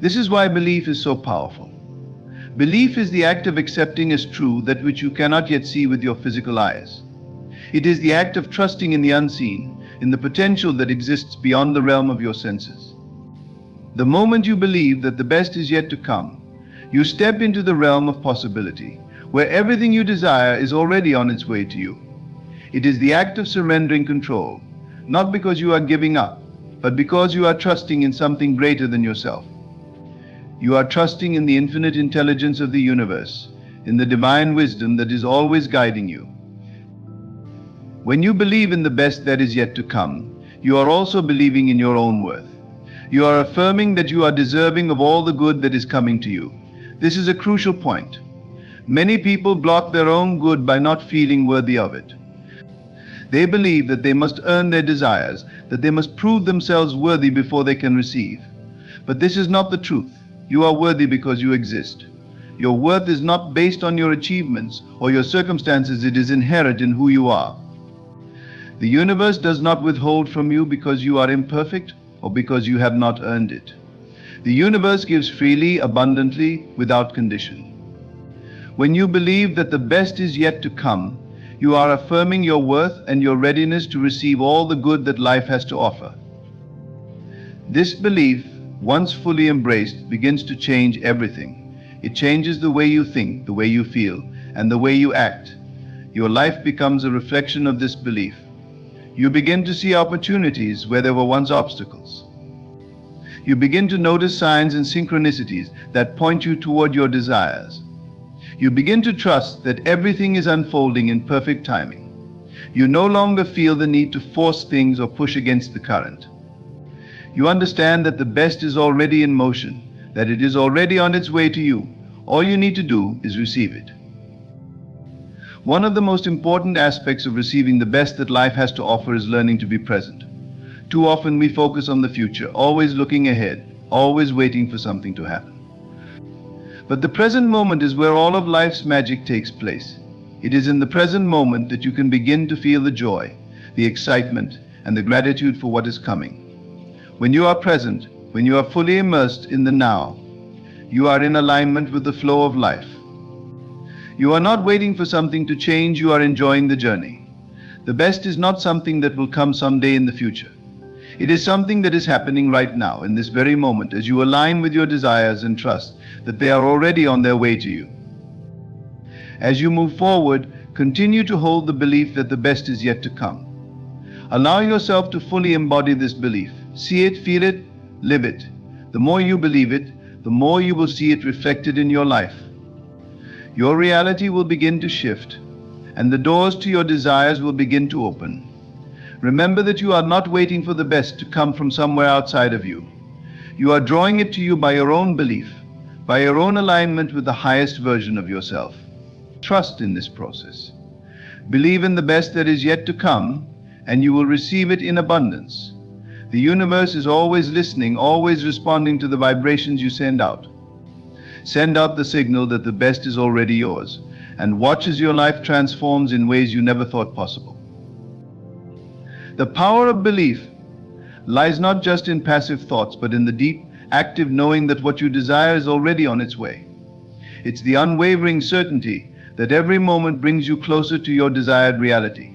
A: This is why belief is so powerful. Belief is the act of accepting as true that which you cannot yet see with your physical eyes. It is the act of trusting in the unseen, in the potential that exists beyond the realm of your senses. The moment you believe that the best is yet to come, you step into the realm of possibility, where everything you desire is already on its way to you. It is the act of surrendering control, not because you are giving up, but because you are trusting in something greater than yourself. You are trusting in the infinite intelligence of the universe, in the divine wisdom that is always guiding you. When you believe in the best that is yet to come, you are also believing in your own worth. You are affirming that you are deserving of all the good that is coming to you. This is a crucial point. Many people block their own good by not feeling worthy of it. They believe that they must earn their desires, that they must prove themselves worthy before they can receive. But this is not the truth. You are worthy because you exist. Your worth is not based on your achievements or your circumstances. It is inherent in who you are. The universe does not withhold from you because you are imperfect or because you have not earned it. The universe gives freely, abundantly, without condition. When you believe that the best is yet to come, you are affirming your worth and your readiness to receive all the good that life has to offer. This belief, once fully embraced, begins to change everything. It changes the way you think, the way you feel, and the way you act. Your life becomes a reflection of this belief. You begin to see opportunities where there were once obstacles. You begin to notice signs and synchronicities that point you toward your desires. You begin to trust that everything is unfolding in perfect timing. You no longer feel the need to force things or push against the current. You understand that the best is already in motion, that it is already on its way to you. All you need to do is receive it. One of the most important aspects of receiving the best that life has to offer is learning to be present. Too often we focus on the future, always looking ahead, always waiting for something to happen. But the present moment is where all of life's magic takes place. It is in the present moment that you can begin to feel the joy, the excitement, and the gratitude for what is coming. When you are present, when you are fully immersed in the now, you are in alignment with the flow of life. You are not waiting for something to change, you are enjoying the journey. The best is not something that will come someday in the future. It is something that is happening right now, in this very moment, as you align with your desires and trust that they are already on their way to you. As you move forward, continue to hold the belief that the best is yet to come. Allow yourself to fully embody this belief. See it, feel it, live it. The more you believe it, the more you will see it reflected in your life. Your reality will begin to shift, and the doors to your desires will begin to open. Remember that you are not waiting for the best to come from somewhere outside of you. You are drawing it to you by your own belief, by your own alignment with the highest version of yourself. Trust in this process. Believe in the best that is yet to come, and you will receive it in abundance. The universe is always listening, always responding to the vibrations you send out. Send out the signal that the best is already yours, and watch as your life transforms in ways you never thought possible. The power of belief lies not just in passive thoughts, but in the deep, active knowing that what you desire is already on its way. It's the unwavering certainty that every moment brings you closer to your desired reality.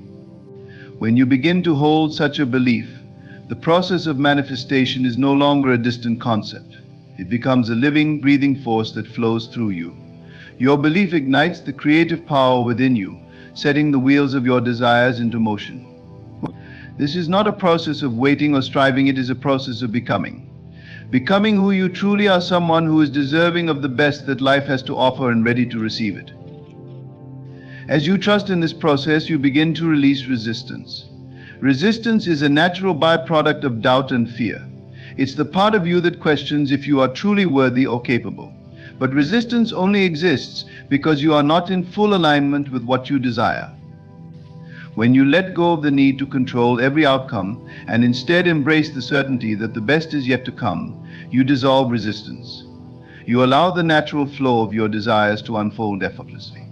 A: When you begin to hold such a belief, the process of manifestation is no longer a distant concept. It becomes a living, breathing force that flows through you. Your belief ignites the creative power within you, setting the wheels of your desires into motion. This is not a process of waiting or striving, it is a process of becoming. Becoming who you truly are, someone who is deserving of the best that life has to offer and ready to receive it. As you trust in this process, you begin to release resistance. Resistance is a natural byproduct of doubt and fear. It's the part of you that questions if you are truly worthy or capable. But resistance only exists because you are not in full alignment with what you desire. When you let go of the need to control every outcome and instead embrace the certainty that the best is yet to come, you dissolve resistance. You allow the natural flow of your desires to unfold effortlessly.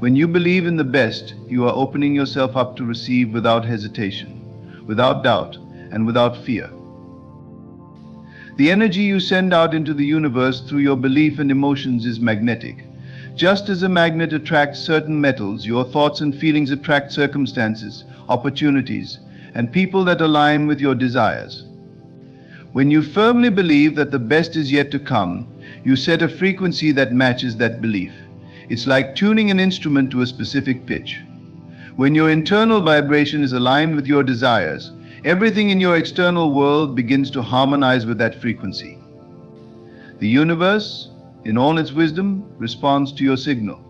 A: When you believe in the best, you are opening yourself up to receive without hesitation, without doubt, and without fear. The energy you send out into the universe through your belief and emotions is magnetic. Just as a magnet attracts certain metals, your thoughts and feelings attract circumstances, opportunities, and people that align with your desires. When you firmly believe that the best is yet to come, you set a frequency that matches that belief. It's like tuning an instrument to a specific pitch. When your internal vibration is aligned with your desires, everything in your external world begins to harmonize with that frequency. The universe, in all its wisdom, responds to your signal.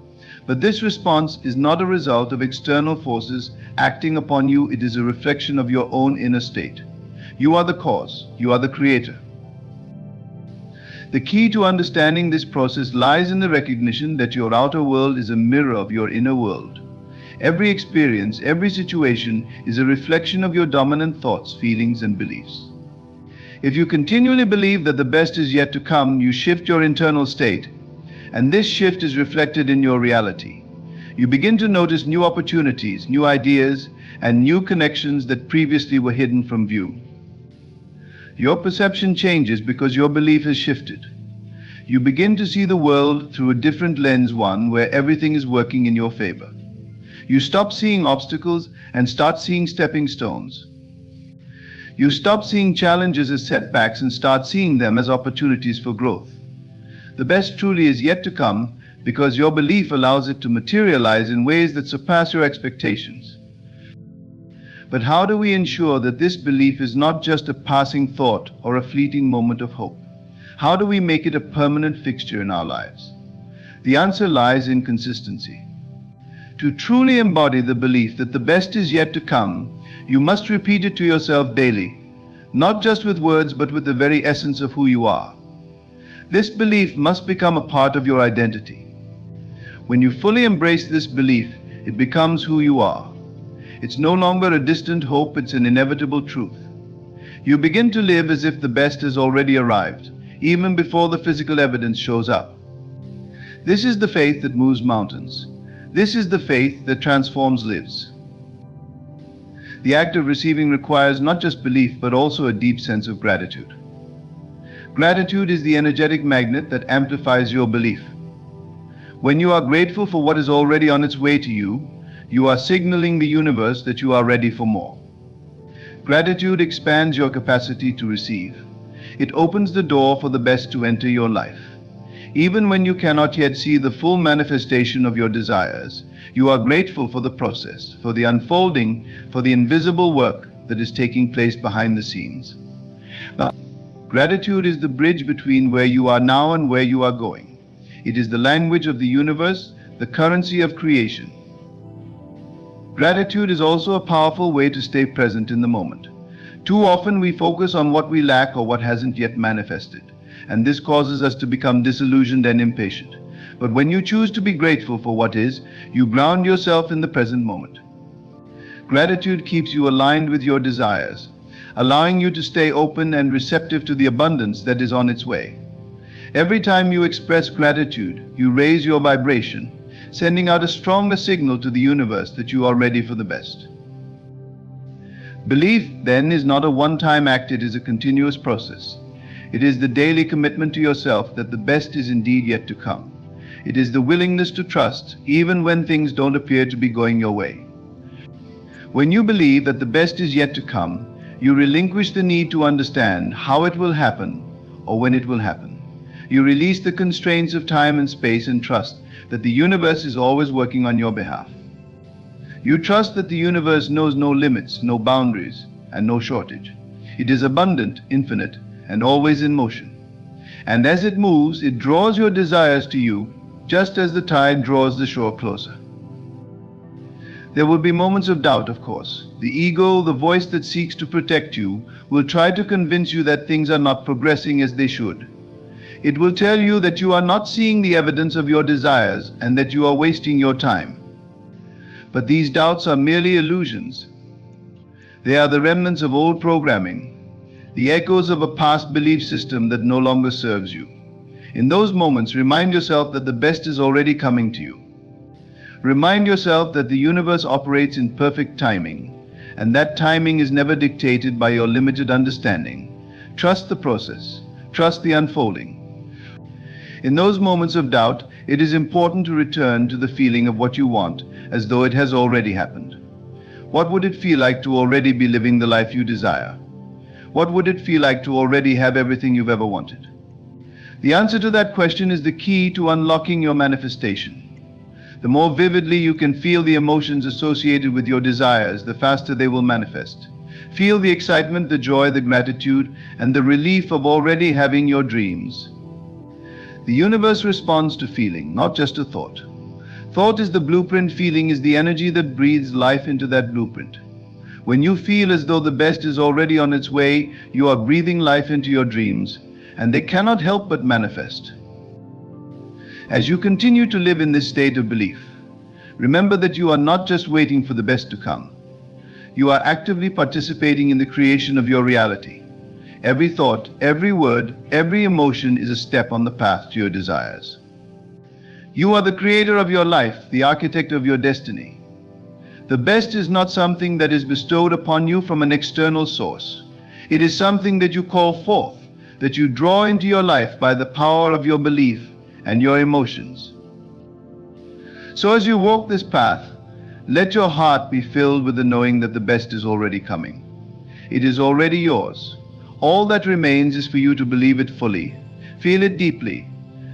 A: But this response is not a result of external forces acting upon you, it is a reflection of your own inner state. You are the cause, you are the creator. The key to understanding this process lies in the recognition that your outer world is a mirror of your inner world. Every experience, every situation is a reflection of your dominant thoughts, feelings, and beliefs. If you continually believe that the best is yet to come, you shift your internal state, and this shift is reflected in your reality. You begin to notice new opportunities, new ideas, and new connections that previously were hidden from view. Your perception changes because your belief has shifted. You begin to see the world through a different lens, one where everything is working in your favor. You stop seeing obstacles and start seeing stepping stones. You stop seeing challenges as setbacks and start seeing them as opportunities for growth. The best truly is yet to come because your belief allows it to materialize in ways that surpass your expectations. But how do we ensure that this belief is not just a passing thought or a fleeting moment of hope? How do we make it a permanent fixture in our lives? The answer lies in consistency. To truly embody the belief that the best is yet to come, you must repeat it to yourself daily, not just with words, but with the very essence of who you are. This belief must become a part of your identity. When you fully embrace this belief, it becomes who you are. It's no longer a distant hope, it's an inevitable truth. You begin to live as if the best has already arrived, even before the physical evidence shows up. This is the faith that moves mountains. This is the faith that transforms lives. The act of receiving requires not just belief, but also a deep sense of gratitude. Gratitude is the energetic magnet that amplifies your belief. When you are grateful for what is already on its way to you, you are signaling the universe that you are ready for more. Gratitude expands your capacity to receive. It opens the door for the best to enter your life. Even when you cannot yet see the full manifestation of your desires, you are grateful for the process, for the unfolding, for the invisible work that is taking place behind the scenes. Now, gratitude is the bridge between where you are now and where you are going. It is the language of the universe, the currency of creation. Gratitude is also a powerful way to stay present in the moment. Too often we focus on what we lack or what hasn't yet manifested, and this causes us to become disillusioned and impatient. But when you choose to be grateful for what is, you ground yourself in the present moment. Gratitude keeps you aligned with your desires, allowing you to stay open and receptive to the abundance that is on its way. Every time you express gratitude, you raise your vibration, sending out a stronger signal to the universe that you are ready for the best. Belief, then, is not a one-time act, it is a continuous process. It is the daily commitment to yourself that the best is indeed yet to come. It is the willingness to trust, even when things don't appear to be going your way. When you believe that the best is yet to come, you relinquish the need to understand how it will happen or when it will happen. You release the constraints of time and space and trust that the universe is always working on your behalf. You trust that the universe knows no limits, no boundaries, and no shortage. It is abundant, infinite, and always in motion. And as it moves, it draws your desires to you, just as the tide draws the shore closer. There will be moments of doubt, of course. The ego, the voice that seeks to protect you, will try to convince you that things are not progressing as they should. It will tell you that you are not seeing the evidence of your desires and that you are wasting your time. But these doubts are merely illusions. They are the remnants of old programming, the echoes of a past belief system that no longer serves you. In those moments, remind yourself that the best is already coming to you. Remind yourself that the universe operates in perfect timing, and that timing is never dictated by your limited understanding. Trust the process. Trust the unfolding. In those moments of doubt, it is important to return to the feeling of what you want, as though it has already happened. What would it feel like to already be living the life you desire? What would it feel like to already have everything you've ever wanted? The answer to that question is the key to unlocking your manifestation. The more vividly you can feel the emotions associated with your desires, the faster they will manifest. Feel the excitement, the joy, the gratitude, and the relief of already having your dreams. The universe responds to feeling, not just to thought. Thought is the blueprint, feeling is the energy that breathes life into that blueprint. When you feel as though the best is already on its way, you are breathing life into your dreams, and they cannot help but manifest. As you continue to live in this state of belief, remember that you are not just waiting for the best to come. You are actively participating in the creation of your reality. Every thought, every word, every emotion is a step on the path to your desires. You are the creator of your life, the architect of your destiny. The best is not something that is bestowed upon you from an external source. It is something that you call forth, that you draw into your life by the power of your belief and your emotions. So as you walk this path, let your heart be filled with the knowing that the best is already coming. It is already yours. All that remains is for you to believe it fully, feel it deeply,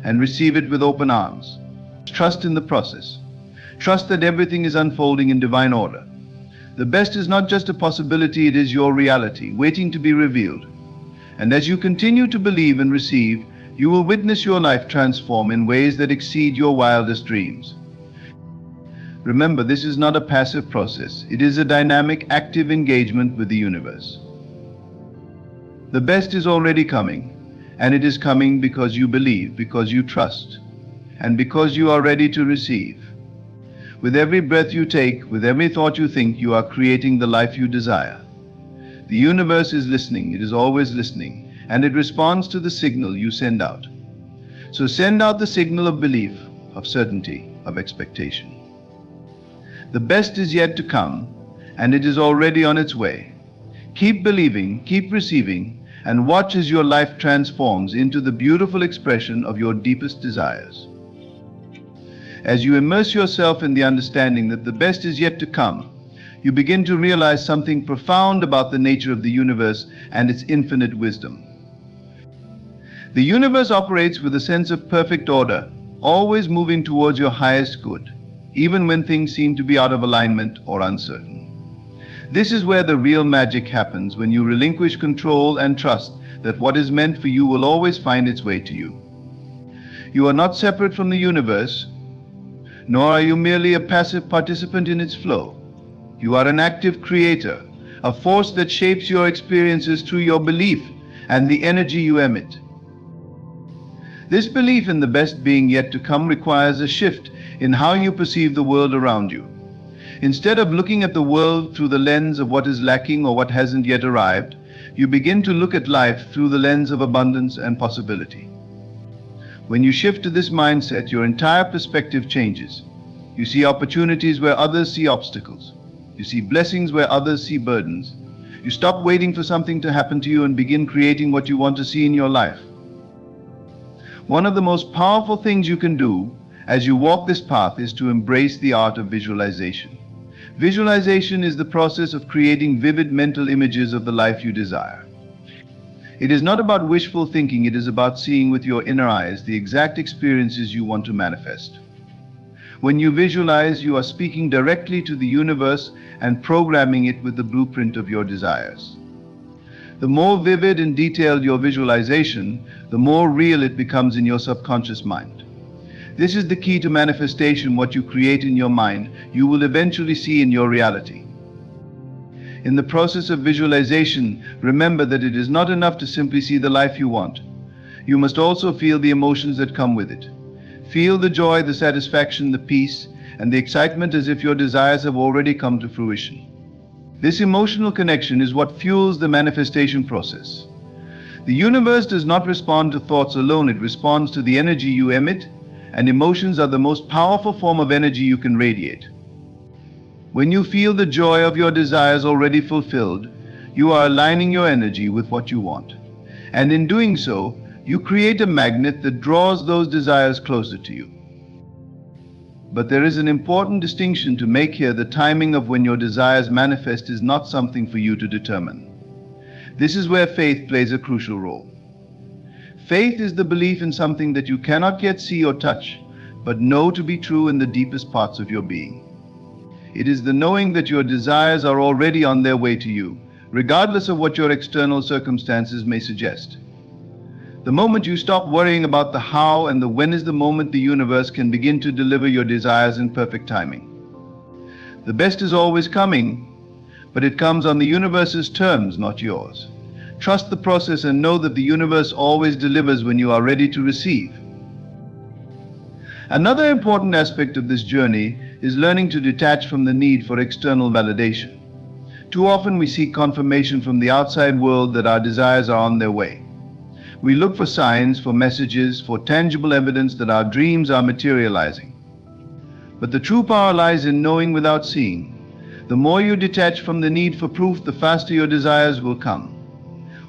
A: and receive it with open arms. Trust in the process. Trust that everything is unfolding in divine order. The best is not just a possibility, it is your reality, waiting to be revealed. And as you continue to believe and receive, you will witness your life transform in ways that exceed your wildest dreams. Remember, this is not a passive process. It is a dynamic, active engagement with the universe. The best is already coming, and it is coming because you believe, because you trust, and because you are ready to receive. With every breath you take, with every thought you think, you are creating the life you desire. The universe is listening, it is always listening, and it responds to the signal you send out. So send out the signal of belief, of certainty, of expectation. The best is yet to come, and it is already on its way. Keep believing, keep receiving, and watch as your life transforms into the beautiful expression of your deepest desires. As you immerse yourself in the understanding that the best is yet to come, you begin to realize something profound about the nature of the universe and its infinite wisdom. The universe operates with a sense of perfect order, always moving towards your highest good, even when things seem to be out of alignment or uncertain. This is where the real magic happens, when you relinquish control and trust that what is meant for you will always find its way to you. You are not separate from the universe, nor are you merely a passive participant in its flow. You are an active creator, a force that shapes your experiences through your belief and the energy you emit. This belief in the best being yet to come requires a shift in how you perceive the world around you. Instead of looking at the world through the lens of what is lacking or what hasn't yet arrived, you begin to look at life through the lens of abundance and possibility. When you shift to this mindset, your entire perspective changes. You see opportunities where others see obstacles. You see blessings where others see burdens. You stop waiting for something to happen to you and begin creating what you want to see in your life. One of the most powerful things you can do as you walk this path is to embrace the art of visualization. Visualization is the process of creating vivid mental images of the life you desire. It is not about wishful thinking, it is about seeing with your inner eyes the exact experiences you want to manifest. When you visualize, you are speaking directly to the universe and programming it with the blueprint of your desires. The more vivid and detailed your visualization, the more real it becomes in your subconscious mind. This is the key to manifestation. What you create in your mind, you will eventually see in your reality. In the process of visualization, remember that it is not enough to simply see the life you want. You must also feel the emotions that come with it. Feel the joy, the satisfaction, the peace, and the excitement as if your desires have already come to fruition. This emotional connection is what fuels the manifestation process. The universe does not respond to thoughts alone, it responds to the energy you emit, and emotions are the most powerful form of energy you can radiate. When you feel the joy of your desires already fulfilled, you are aligning your energy with what you want. And in doing so, you create a magnet that draws those desires closer to you. But there is an important distinction to make here. The timing of when your desires manifest is not something for you to determine. This is where faith plays a crucial role. Faith is the belief in something that you cannot yet see or touch, but know to be true in the deepest parts of your being. It is the knowing that your desires are already on their way to you, regardless of what your external circumstances may suggest. The moment you stop worrying about the how and the when is the moment the universe can begin to deliver your desires in perfect timing. The best is always coming, but it comes on the universe's terms, not yours. Trust the process and know that the universe always delivers when you are ready to receive. Another important aspect of this journey is learning to detach from the need for external validation. Too often we seek confirmation from the outside world that our desires are on their way. We look for signs, for messages, for tangible evidence that our dreams are materializing. But the true power lies in knowing without seeing. The more you detach from the need for proof, the faster your desires will come.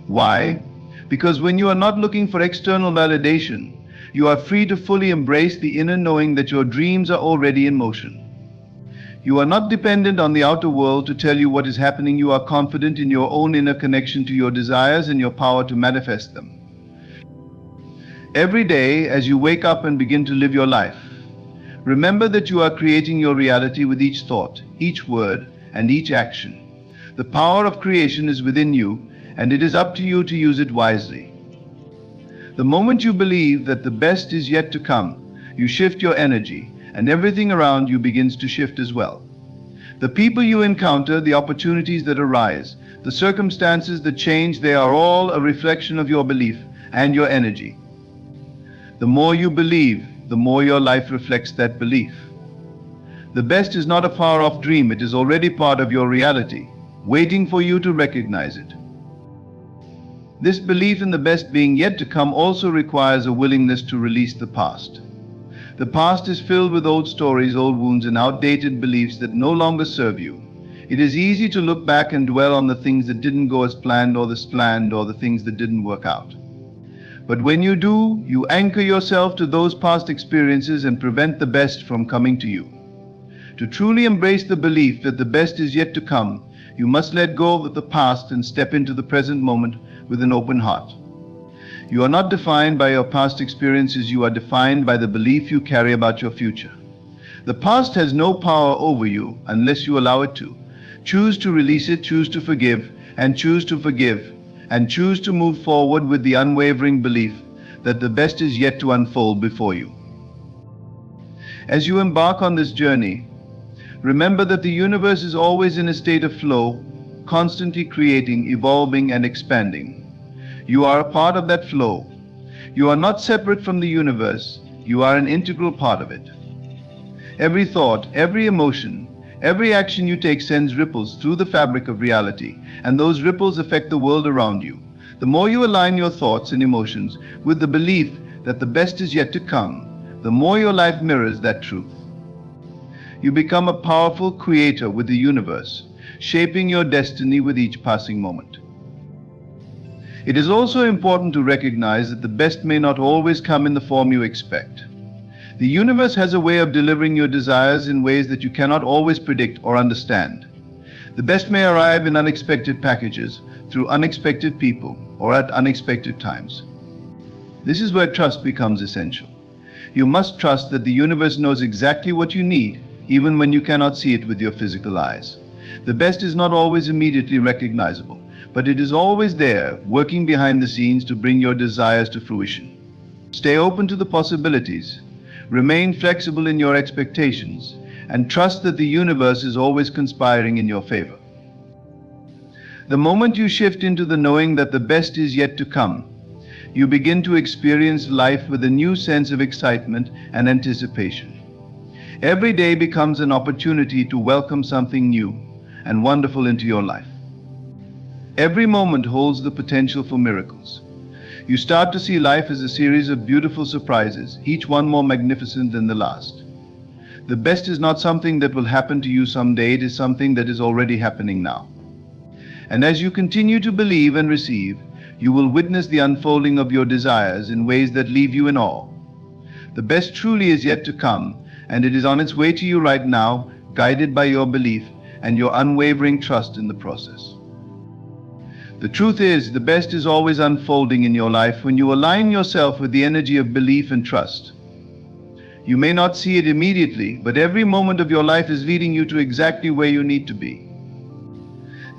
A: Why? Because when you are not looking for external validation, you are free to fully embrace the inner knowing that your dreams are already in motion. You are not dependent on the outer world to tell you what is happening. You are confident in your own inner connection to your desires and your power to manifest them. Every day, as you wake up and begin to live your life, remember that you are creating your reality with each thought, each word, and each action. The power of creation is within you, and it is up to you to use it wisely. The moment you believe that the best is yet to come, you shift your energy, and everything around you begins to shift as well. The people you encounter, the opportunities that arise, the circumstances that change, they are all a reflection of your belief and your energy. The more you believe, the more your life reflects that belief. The best is not a far-off dream, it is already part of your reality, waiting for you to recognize it. This belief in the best being yet to come also requires a willingness to release the past. The past is filled with old stories, old wounds, and outdated beliefs that no longer serve you. It is easy to look back and dwell on the things that didn't go as planned or the things that didn't work out. But when you do, you anchor yourself to those past experiences and prevent the best from coming to you. To truly embrace the belief that the best is yet to come, you must let go of the past and step into the present moment with an open heart. You are not defined by your past experiences, you are defined by the belief you carry about your future. The past has no power over you unless you allow it to. Choose to release it, choose to forgive, and choose to forgive, and choose to move forward with the unwavering belief that the best is yet to unfold before you. As you embark on this journey, remember that the universe is always in a state of flow, constantly creating, evolving, and expanding. You are a part of that flow. You are not separate from the universe. You are an integral part of it. Every thought, every emotion, every action you take sends ripples through the fabric of reality, and those ripples affect the world around you. The more you align your thoughts and emotions with the belief that the best is yet to come, the more your life mirrors that truth. You become a powerful creator with the universe, shaping your destiny with each passing moment. It is also important to recognize that the best may not always come in the form you expect. The universe has a way of delivering your desires in ways that you cannot always predict or understand. The best may arrive in unexpected packages, through unexpected people, or at unexpected times. This is where trust becomes essential. You must trust that the universe knows exactly what you need, even when you cannot see it with your physical eyes. The best is not always immediately recognizable, but it is always there, working behind the scenes to bring your desires to fruition. Stay open to the possibilities. Remain flexible in your expectations, and trust that the universe is always conspiring in your favor. The moment you shift into the knowing that the best is yet to come, you begin to experience life with a new sense of excitement and anticipation. Every day becomes an opportunity to welcome something new and wonderful into your life. Every moment holds the potential for miracles. You start to see life as a series of beautiful surprises, each one more magnificent than the last. The best is not something that will happen to you someday, it is something that is already happening now. And as you continue to believe and receive, you will witness the unfolding of your desires in ways that leave you in awe. The best truly is yet to come, and it is on its way to you right now, guided by your belief and your unwavering trust in the process. The truth is, the best is always unfolding in your life when you align yourself with the energy of belief and trust. You may not see it immediately, but every moment of your life is leading you to exactly where you need to be.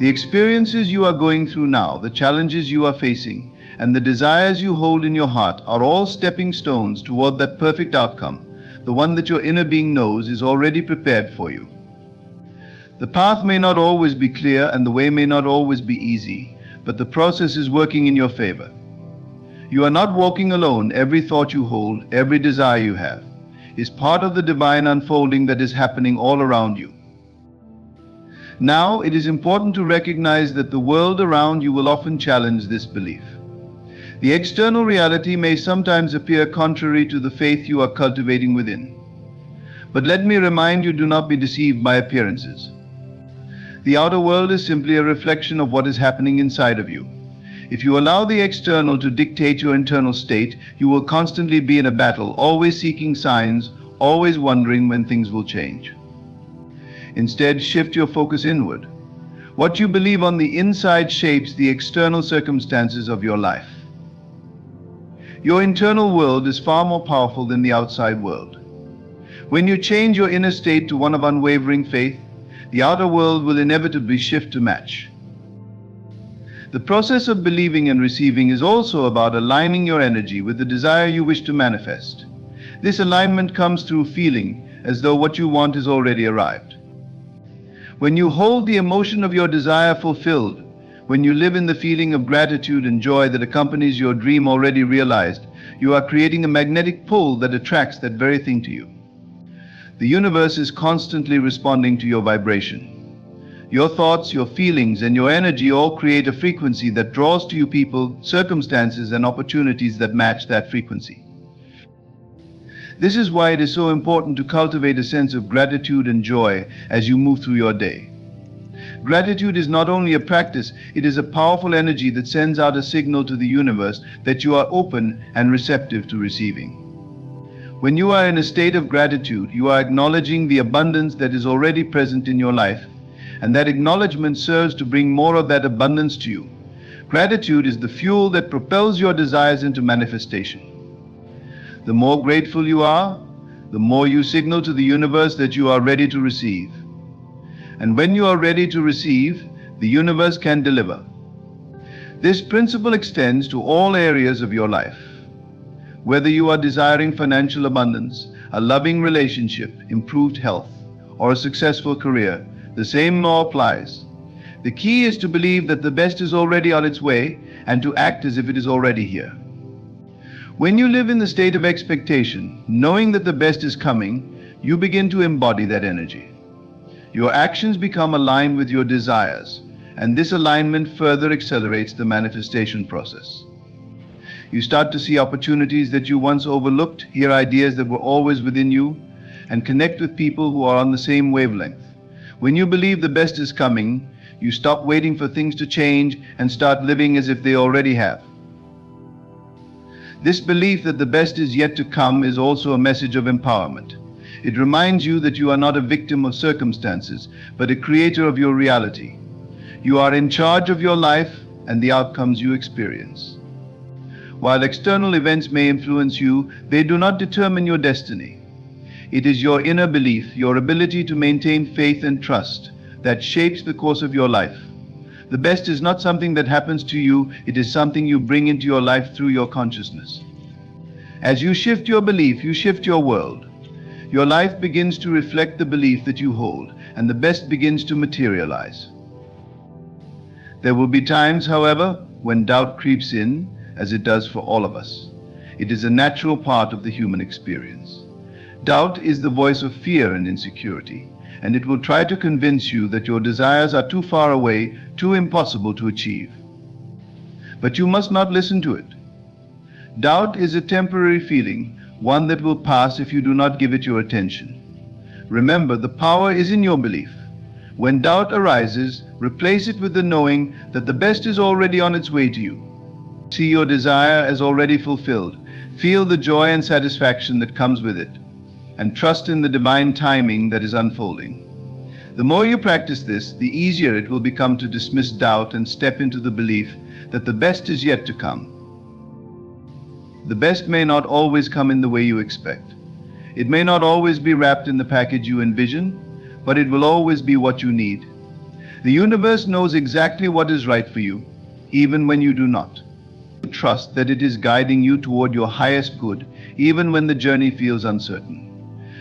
A: The experiences you are going through now, the challenges you are facing, and the desires you hold in your heart are all stepping stones toward that perfect outcome, the one that your inner being knows is already prepared for you. The path may not always be clear and the way may not always be easy, but the process is working in your favor. You are not walking alone. Every thought you hold, every desire you have, is part of the divine unfolding that is happening all around you. Now, it is important to recognize that the world around you will often challenge this belief. The external reality may sometimes appear contrary to the faith you are cultivating within. But let me remind you, do not be deceived by appearances. The outer world is simply a reflection of what is happening inside of you. If you allow the external to dictate your internal state, you will constantly be in a battle, always seeking signs, always wondering when things will change. Instead, shift your focus inward. What you believe on the inside shapes the external circumstances of your life. Your internal world is far more powerful than the outside world. When you change your inner state to one of unwavering faith, the outer world will inevitably shift to match. The process of believing and receiving is also about aligning your energy with the desire you wish to manifest. This alignment comes through feeling as though what you want has already arrived. When you hold the emotion of your desire fulfilled, when you live in the feeling of gratitude and joy that accompanies your dream already realized, you are creating a magnetic pull that attracts that very thing to you. The universe is constantly responding to your vibration. Your thoughts, your feelings, and your energy all create a frequency that draws to you people, circumstances, and opportunities that match that frequency. This is why it is so important to cultivate a sense of gratitude and joy as you move through your day. Gratitude is not only a practice, it is a powerful energy that sends out a signal to the universe that you are open and receptive to receiving. When you are in a state of gratitude, you are acknowledging the abundance that is already present in your life, and that acknowledgement serves to bring more of that abundance to you. Gratitude is the fuel that propels your desires into manifestation. The more grateful you are, the more you signal to the universe that you are ready to receive. And when you are ready to receive, the universe can deliver. This principle extends to all areas of your life. Whether you are desiring financial abundance, a loving relationship, improved health, or a successful career, the same law applies. The key is to believe that the best is already on its way and to act as if it is already here. When you live in the state of expectation, knowing that the best is coming, you begin to embody that energy. Your actions become aligned with your desires, and this alignment further accelerates the manifestation process. You start to see opportunities that you once overlooked, hear ideas that were always within you, and connect with people who are on the same wavelength. When you believe the best is coming, you stop waiting for things to change and start living as if they already have. This belief that the best is yet to come is also a message of empowerment. It reminds you that you are not a victim of circumstances, but a creator of your reality. You are in charge of your life and the outcomes you experience. While external events may influence you, they do not determine your destiny. It is your inner belief, your ability to maintain faith and trust, that shapes the course of your life. The best is not something that happens to you, it is something you bring into your life through your consciousness. As you shift your belief, you shift your world. Your life begins to reflect the belief that you hold, and the best begins to materialize. There will be times, however, when doubt creeps in, as it does for all of us. It is a natural part of the human experience. Doubt is the voice of fear and insecurity, and it will try to convince you that your desires are too far away, too impossible to achieve. But you must not listen to it. Doubt is a temporary feeling, one that will pass if you do not give it your attention. Remember, the power is in your belief. When doubt arises, replace it with the knowing that the best is already on its way to you. See your desire as already fulfilled. Feel the joy and satisfaction that comes with it, and trust in the divine timing that is unfolding. The more you practice this, the easier it will become to dismiss doubt and step into the belief that the best is yet to come. The best may not always come in the way you expect. It may not always be wrapped in the package you envision, but it will always be what you need. The universe knows exactly what is right for you, even when you do not. Trust that it is guiding you toward your highest good, even when the journey feels uncertain.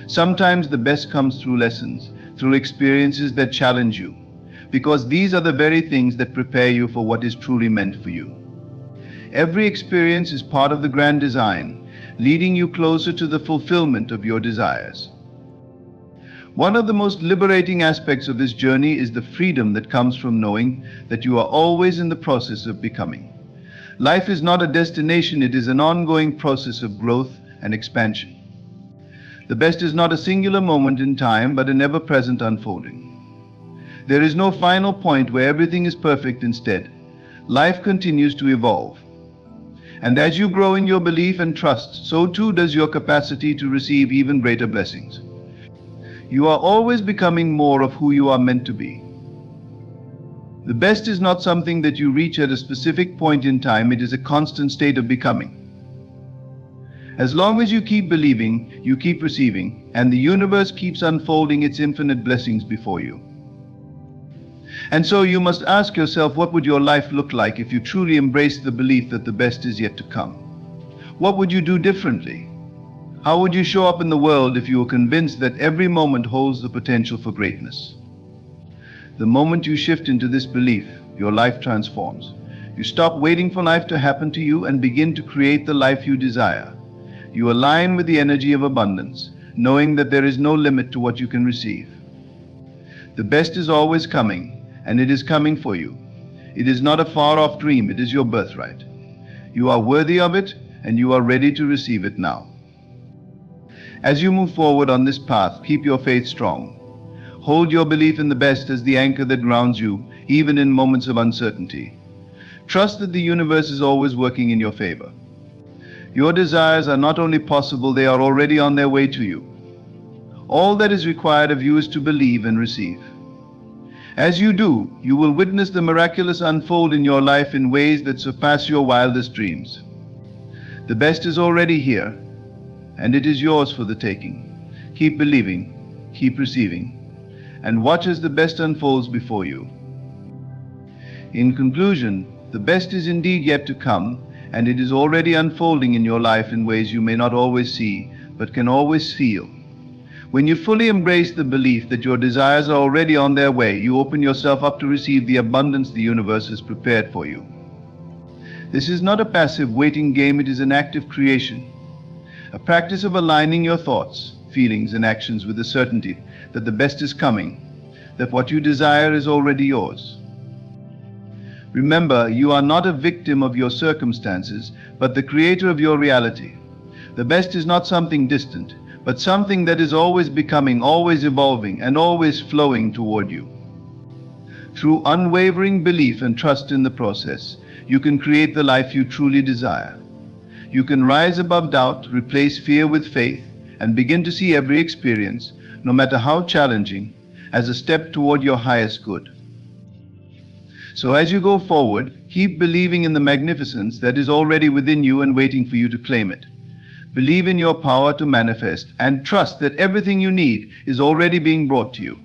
A: Sometimes the best comes through lessons, through experiences that challenge you, because these are the very things that prepare you for what is truly meant for you. Every experience is part of the grand design, leading you closer to the fulfillment of your desires. One of the most liberating aspects of this journey is the freedom that comes from knowing that you are always in the process of becoming. Life is not a destination, it is an ongoing process of growth and expansion. The best is not a singular moment in time, but an ever-present unfolding. There is no final point where everything is perfect. Instead, life continues to evolve. And as you grow in your belief and trust, so too does your capacity to receive even greater blessings. You are always becoming more of who you are meant to be. The best is not something that you reach at a specific point in time, it is a constant state of becoming. As long as you keep believing, you keep receiving, and the universe keeps unfolding its infinite blessings before you. And so you must ask yourself, what would your life look like if you truly embraced the belief that the best is yet to come? What would you do differently? How would you show up in the world if you were convinced that every moment holds the potential for greatness? The moment you shift into this belief, your life transforms. You stop waiting for life to happen to you and begin to create the life you desire. You align with the energy of abundance, knowing that there is no limit to what you can receive. The best is always coming, and it is coming for you. It is not a far-off dream, it is your birthright. You are worthy of it, and you are ready to receive it now. As you move forward on this path, keep your faith strong. Hold your belief in the best as the anchor that grounds you, even in moments of uncertainty. Trust that the universe is always working in your favor. Your desires are not only possible, they are already on their way to you. All that is required of you is to believe and receive. As you do, you will witness the miraculous unfold in your life in ways that surpass your wildest dreams. The best is already here, and it is yours for the taking. Keep believing, keep receiving, and watch as the best unfolds before you. In conclusion, the best is indeed yet to come, and it is already unfolding in your life in ways you may not always see, but can always feel. When you fully embrace the belief that your desires are already on their way, you open yourself up to receive the abundance the universe has prepared for you. This is not a passive waiting game, it is an active creation, a practice of aligning your thoughts, feelings, and actions with the certainty that the best is coming, that what you desire is already yours. Remember, you are not a victim of your circumstances, but the creator of your reality. The best is not something distant, but something that is always becoming, always evolving, and always flowing toward you. Through unwavering belief and trust in the process, you can create the life you truly desire. You can rise above doubt, replace fear with faith, and begin to see every experience, no matter how challenging, as a step toward your highest good. So as you go forward, keep believing in the magnificence that is already within you and waiting for you to claim it. Believe in your power to manifest, and trust that everything you need is already being brought to you.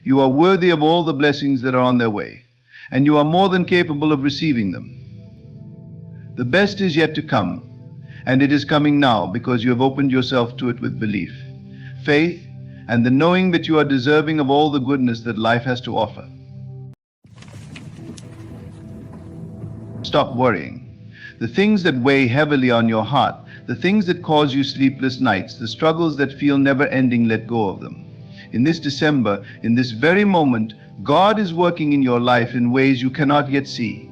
A: You are worthy of all the blessings that are on their way, and you are more than capable of receiving them. The best is yet to come, and it is coming now because you have opened yourself to it with belief, faith, and the knowing that you are deserving of all the goodness that life has to offer. Stop worrying. The things that weigh heavily on your heart, the things that cause you sleepless nights, the struggles that feel never-ending, let go of them. In this December, in this very moment, God is working in your life in ways you cannot yet see.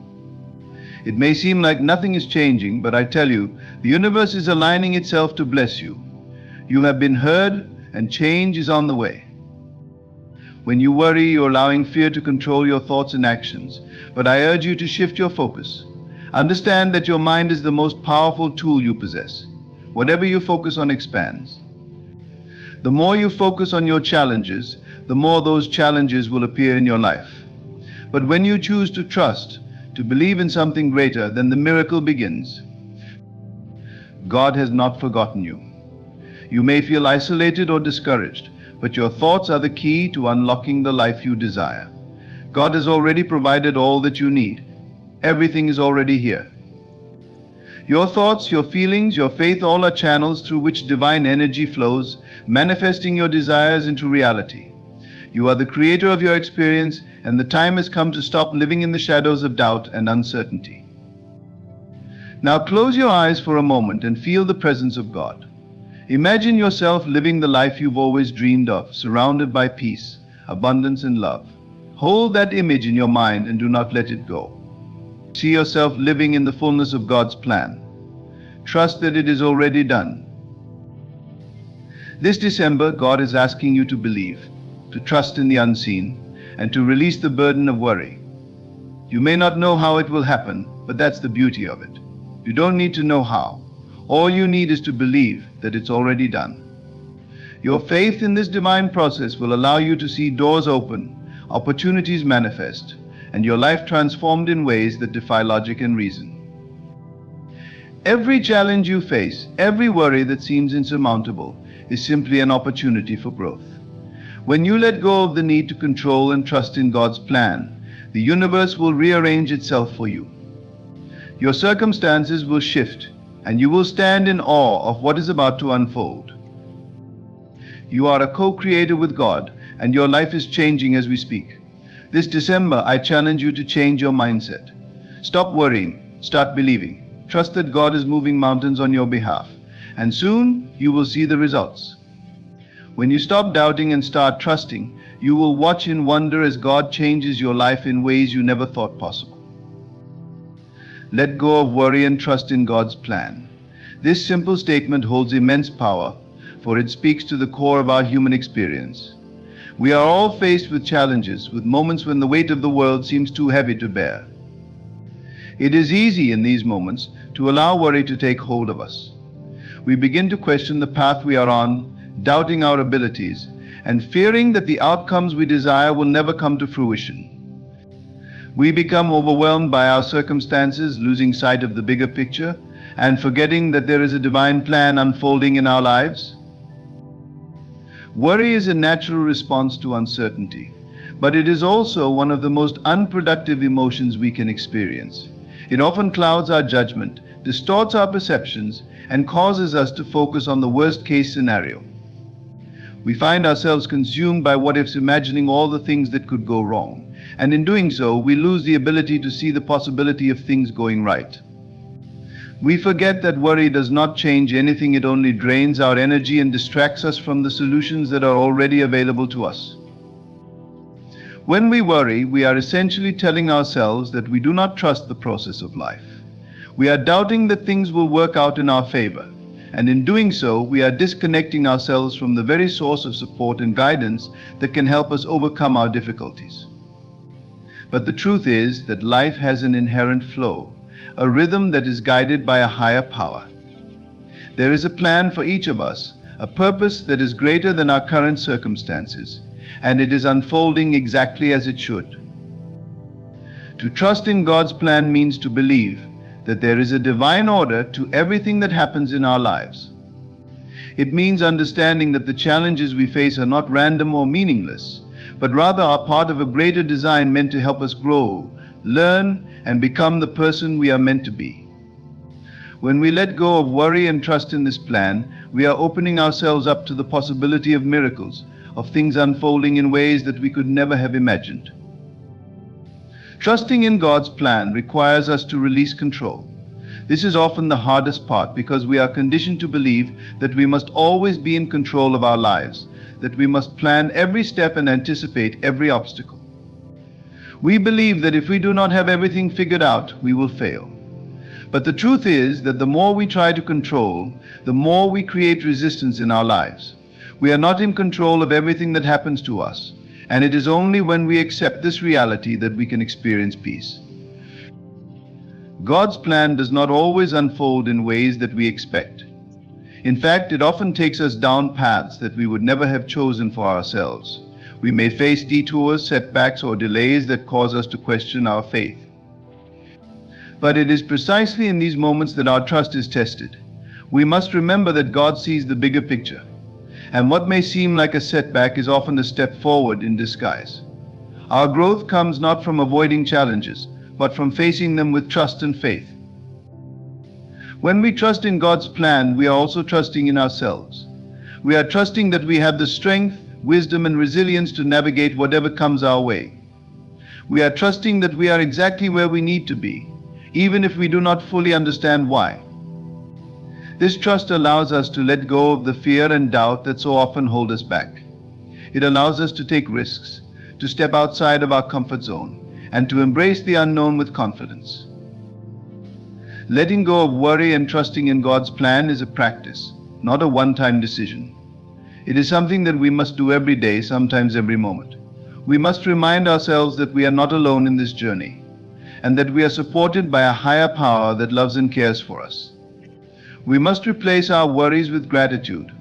A: It may seem like nothing is changing, but I tell you, the universe is aligning itself to bless you. You have been heard, and change is on the way. When you worry, you're allowing fear to control your thoughts and actions. But I urge you to shift your focus. Understand that your mind is the most powerful tool you possess. Whatever you focus on expands. The more you focus on your challenges, the more those challenges will appear in your life. But when you choose to trust, to believe in something greater, then the miracle begins. God has not forgotten you. You may feel isolated or discouraged, but your thoughts are the key to unlocking the life you desire. God has already provided all that you need. Everything is already here. Your thoughts, your feelings, your faith, all are channels through which divine energy flows, manifesting your desires into reality. You are the creator of your experience, and the time has come to stop living in the shadows of doubt and uncertainty. Now close your eyes for a moment and feel the presence of God. Imagine yourself living the life you've always dreamed of, surrounded by peace, abundance, and love. Hold that image in your mind and do not let it go. See yourself living in the fullness of God's plan. Trust that it is already done. This December, God is asking you to believe, to trust in the unseen, and to release the burden of worry. You may not know how it will happen, but that's the beauty of it. You don't need to know how. All you need is to believe that it's already done. Your faith in this divine process will allow you to see doors open, opportunities manifest, and your life transformed in ways that defy logic and reason. Every challenge you face, every worry that seems insurmountable, is simply an opportunity for growth. When you let go of the need to control and trust in God's plan, the universe will rearrange itself for you. Your circumstances will shift, and you will stand in awe of what is about to unfold. You are a co-creator with God, and your life is changing as we speak. This December, I challenge you to change your mindset. Stop worrying, start believing. Trust that God is moving mountains on your behalf, and soon you will see the results. When you stop doubting and start trusting, you will watch in wonder as God changes your life in ways you never thought possible. Let go of worry and trust in God's plan. This simple statement holds immense power, for it speaks to the core of our human experience. We are all faced with challenges, with moments when the weight of the world seems too heavy to bear. It is easy in these moments to allow worry to take hold of us. We begin to question the path we are on, doubting our abilities, and fearing that the outcomes we desire will never come to fruition. We become overwhelmed by our circumstances, losing sight of the bigger picture, and forgetting that there is a divine plan unfolding in our lives. Worry is a natural response to uncertainty, but it is also one of the most unproductive emotions we can experience. It often clouds our judgment, distorts our perceptions, and causes us to focus on the worst-case scenario. We find ourselves consumed by what-ifs, imagining all the things that could go wrong, and in doing so, we lose the ability to see the possibility of things going right. We forget that worry does not change anything, it only drains our energy and distracts us from the solutions that are already available to us. When we worry, we are essentially telling ourselves that we do not trust the process of life. We are doubting that things will work out in our favor, and in doing so, we are disconnecting ourselves from the very source of support and guidance that can help us overcome our difficulties. But the truth is that life has an inherent flow, a rhythm that is guided by a higher power. There is a plan for each of us, a purpose that is greater than our current circumstances, and it is unfolding exactly as it should. To trust in God's plan means to believe that there is a divine order to everything that happens in our lives. It means understanding that the challenges we face are not random or meaningless, but rather are part of a greater design meant to help us grow, learn, and become the person we are meant to be. When we let go of worry and trust in this plan, we are opening ourselves up to the possibility of miracles, of things unfolding in ways that we could never have imagined. Trusting in God's plan requires us to release control. This is often the hardest part because we are conditioned to believe that we must always be in control of our lives, that we must plan every step and anticipate every obstacle. We believe that if we do not have everything figured out, we will fail. But the truth is that the more we try to control, the more we create resistance in our lives. We are not in control of everything that happens to us, and it is only when we accept this reality that we can experience peace. God's plan does not always unfold in ways that we expect. In fact, it often takes us down paths that we would never have chosen for ourselves. We may face detours, setbacks, or delays that cause us to question our faith. But it is precisely in these moments that our trust is tested. We must remember that God sees the bigger picture, and what may seem like a setback is often a step forward in disguise. Our growth comes not from avoiding challenges, but from facing them with trust and faith. When we trust in God's plan, we are also trusting in ourselves. We are trusting that we have the strength, wisdom, and resilience to navigate whatever comes our way. We are trusting that we are exactly where we need to be, even if we do not fully understand why. This trust allows us to let go of the fear and doubt that so often hold us back. It allows us to take risks, to step outside of our comfort zone, and to embrace the unknown with confidence. Letting go of worry and trusting in God's plan is a practice, not a one-time decision. It is something that we must do every day, sometimes every moment. We must remind ourselves that we are not alone in this journey, and that we are supported by a higher power that loves and cares for us. We must replace our worries with gratitude,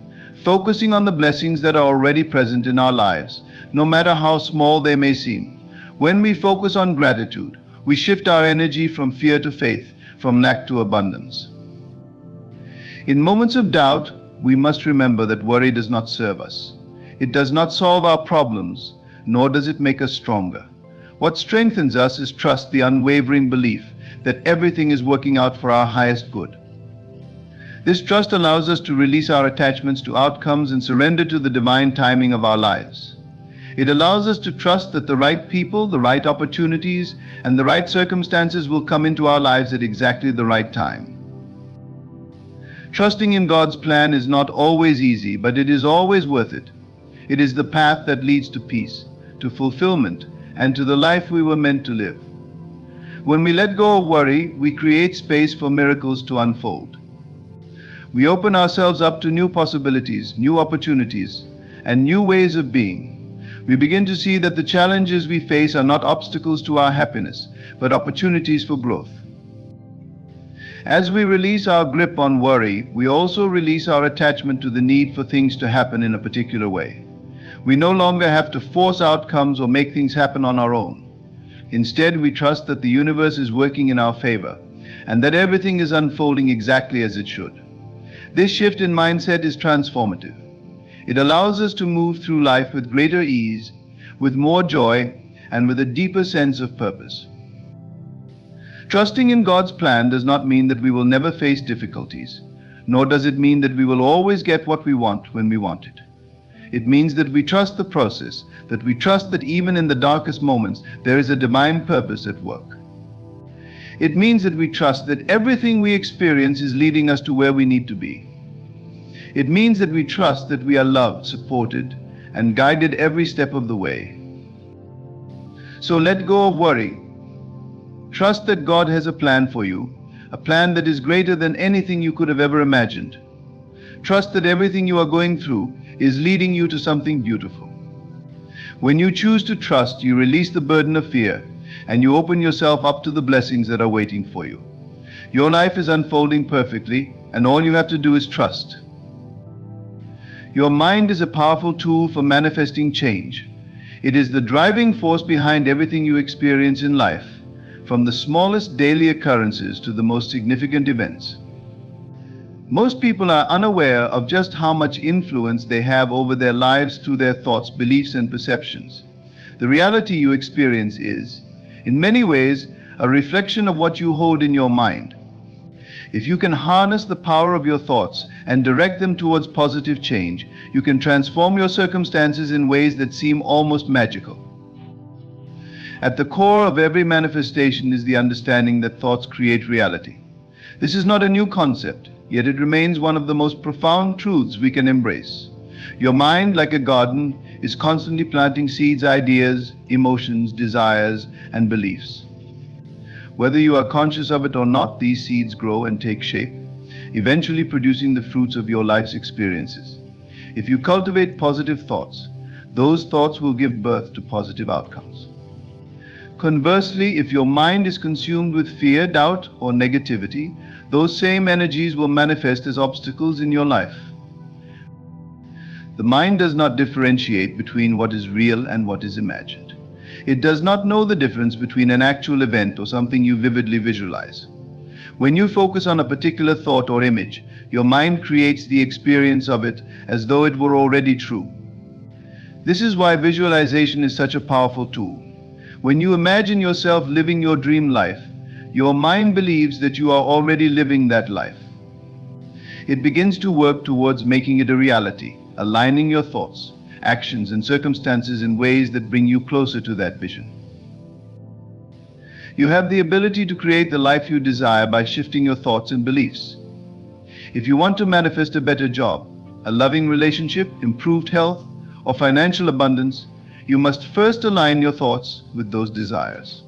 A: focusing on the blessings that are already present in our lives, no matter how small they may seem. When we focus on gratitude, we shift our energy from fear to faith, from lack to abundance. In moments of doubt, we must remember that worry does not serve us. It does not solve our problems, nor does it make us stronger. What strengthens us is trust, the unwavering belief that everything is working out for our highest good. This trust allows us to release our attachments to outcomes and surrender to the divine timing of our lives. It allows us to trust that the right people, the right opportunities, and the right circumstances will come into our lives at exactly the right time. Trusting in God's plan is not always easy, but it is always worth it. It is the path that leads to peace, to fulfillment, and to the life we were meant to live. When we let go of worry, we create space for miracles to unfold. We open ourselves up to new possibilities, new opportunities, and new ways of being. We begin to see that the challenges we face are not obstacles to our happiness, but opportunities for growth. As we release our grip on worry, we also release our attachment to the need for things to happen in a particular way. We no longer have to force outcomes or make things happen on our own. Instead, we trust that the universe is working in our favor and that everything is unfolding exactly as it should. This shift in mindset is transformative. It allows us to move through life with greater ease, with more joy, and with a deeper sense of purpose. Trusting in God's plan does not mean that we will never face difficulties, nor does it mean that we will always get what we want when we want it. It means that we trust the process, that we trust that even in the darkest moments there is a divine purpose at work. It means that we trust that everything we experience is leading us to where we need to be. It means that we trust that we are loved, supported, and guided every step of the way. So let go of worry. Trust that God has a plan for you, a plan that is greater than anything you could have ever imagined. Trust that everything you are going through is leading you to something beautiful. When you choose to trust, you release the burden of fear, and you open yourself up to the blessings that are waiting for you. Your life is unfolding perfectly, and all you have to do is trust. Your mind is a powerful tool for manifesting change. It is the driving force behind everything you experience in life, from the smallest daily occurrences to the most significant events. Most people are unaware of just how much influence they have over their lives through their thoughts, beliefs, and perceptions. The reality you experience is, in many ways, a reflection of what you hold in your mind. If you can harness the power of your thoughts and direct them towards positive change, you can transform your circumstances in ways that seem almost magical. At the core of every manifestation is the understanding that thoughts create reality. This is not a new concept, yet it remains one of the most profound truths we can embrace. Your mind, like a garden, is constantly planting seeds, ideas, emotions, desires, and beliefs. Whether you are conscious of it or not, these seeds grow and take shape, eventually producing the fruits of your life's experiences. If you cultivate positive thoughts, those thoughts will give birth to positive outcomes. Conversely, if your mind is consumed with fear, doubt, or negativity, those same energies will manifest as obstacles in your life. The mind does not differentiate between what is real and what is imagined. It does not know the difference between an actual event or something you vividly visualize. When you focus on a particular thought or image, your mind creates the experience of it as though it were already true. This is why visualization is such a powerful tool. When you imagine yourself living your dream life, your mind believes that you are already living that life. It begins to work towards making it a reality, aligning your thoughts, actions, and circumstances in ways that bring you closer to that vision. You have the ability to create the life you desire by shifting your thoughts and beliefs. If you want to manifest a better job, a loving relationship, improved health, or financial abundance, you must first align your thoughts with those desires.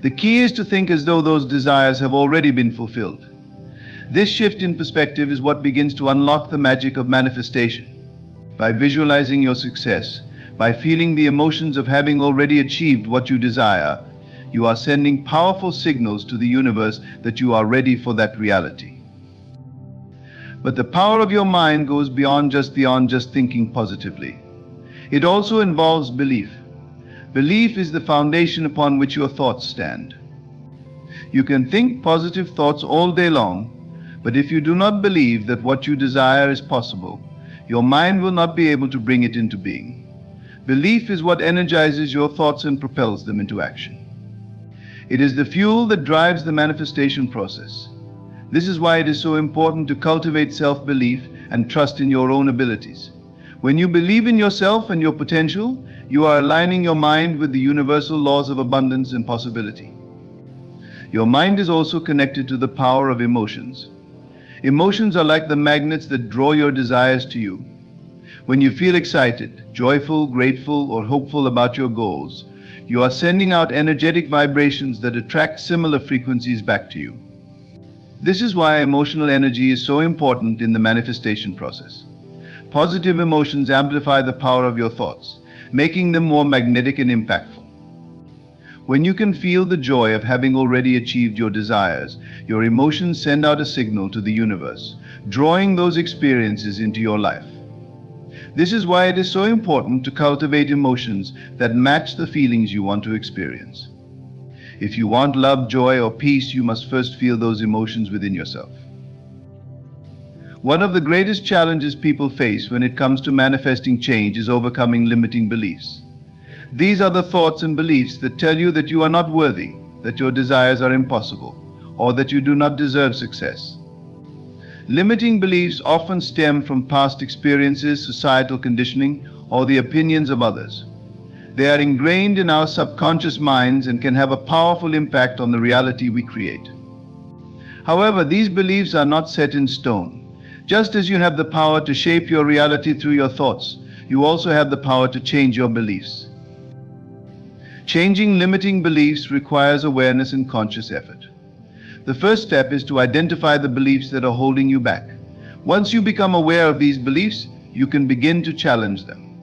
A: The key is to think as though those desires have already been fulfilled. This shift in perspective is what begins to unlock the magic of manifestation. By visualizing your success, by feeling the emotions of having already achieved what you desire, you are sending powerful signals to the universe that you are ready for that reality. But the power of your mind goes beyond just thinking positively. It also involves belief. Belief is the foundation upon which your thoughts stand. You can think positive thoughts all day long, but if you do not believe that what you desire is possible, your mind will not be able to bring it into being. Belief is what energizes your thoughts and propels them into action. It is the fuel that drives the manifestation process. This is why it is so important to cultivate self-belief and trust in your own abilities. When you believe in yourself and your potential, you are aligning your mind with the universal laws of abundance and possibility. Your mind is also connected to the power of emotions. Emotions are like the magnets that draw your desires to you. When you feel excited, joyful, grateful, or hopeful about your goals, you are sending out energetic vibrations that attract similar frequencies back to you. This is why emotional energy is so important in the manifestation process. Positive emotions amplify the power of your thoughts, making them more magnetic and impactful. When you can feel the joy of having already achieved your desires, your emotions send out a signal to the universe, drawing those experiences into your life. This is why it is so important to cultivate emotions that match the feelings you want to experience. If you want love, joy, or peace, you must first feel those emotions within yourself. One of the greatest challenges people face when it comes to manifesting change is overcoming limiting beliefs. These are the thoughts and beliefs that tell you that you are not worthy, that your desires are impossible, or that you do not deserve success. Limiting beliefs often stem from past experiences, societal conditioning, or the opinions of others. They are ingrained in our subconscious minds and can have a powerful impact on the reality we create. However, these beliefs are not set in stone. Just as you have the power to shape your reality through your thoughts, you also have the power to change your beliefs. Changing limiting beliefs requires awareness and conscious effort. The first step is to identify the beliefs that are holding you back. Once you become aware of these beliefs, you can begin to challenge them.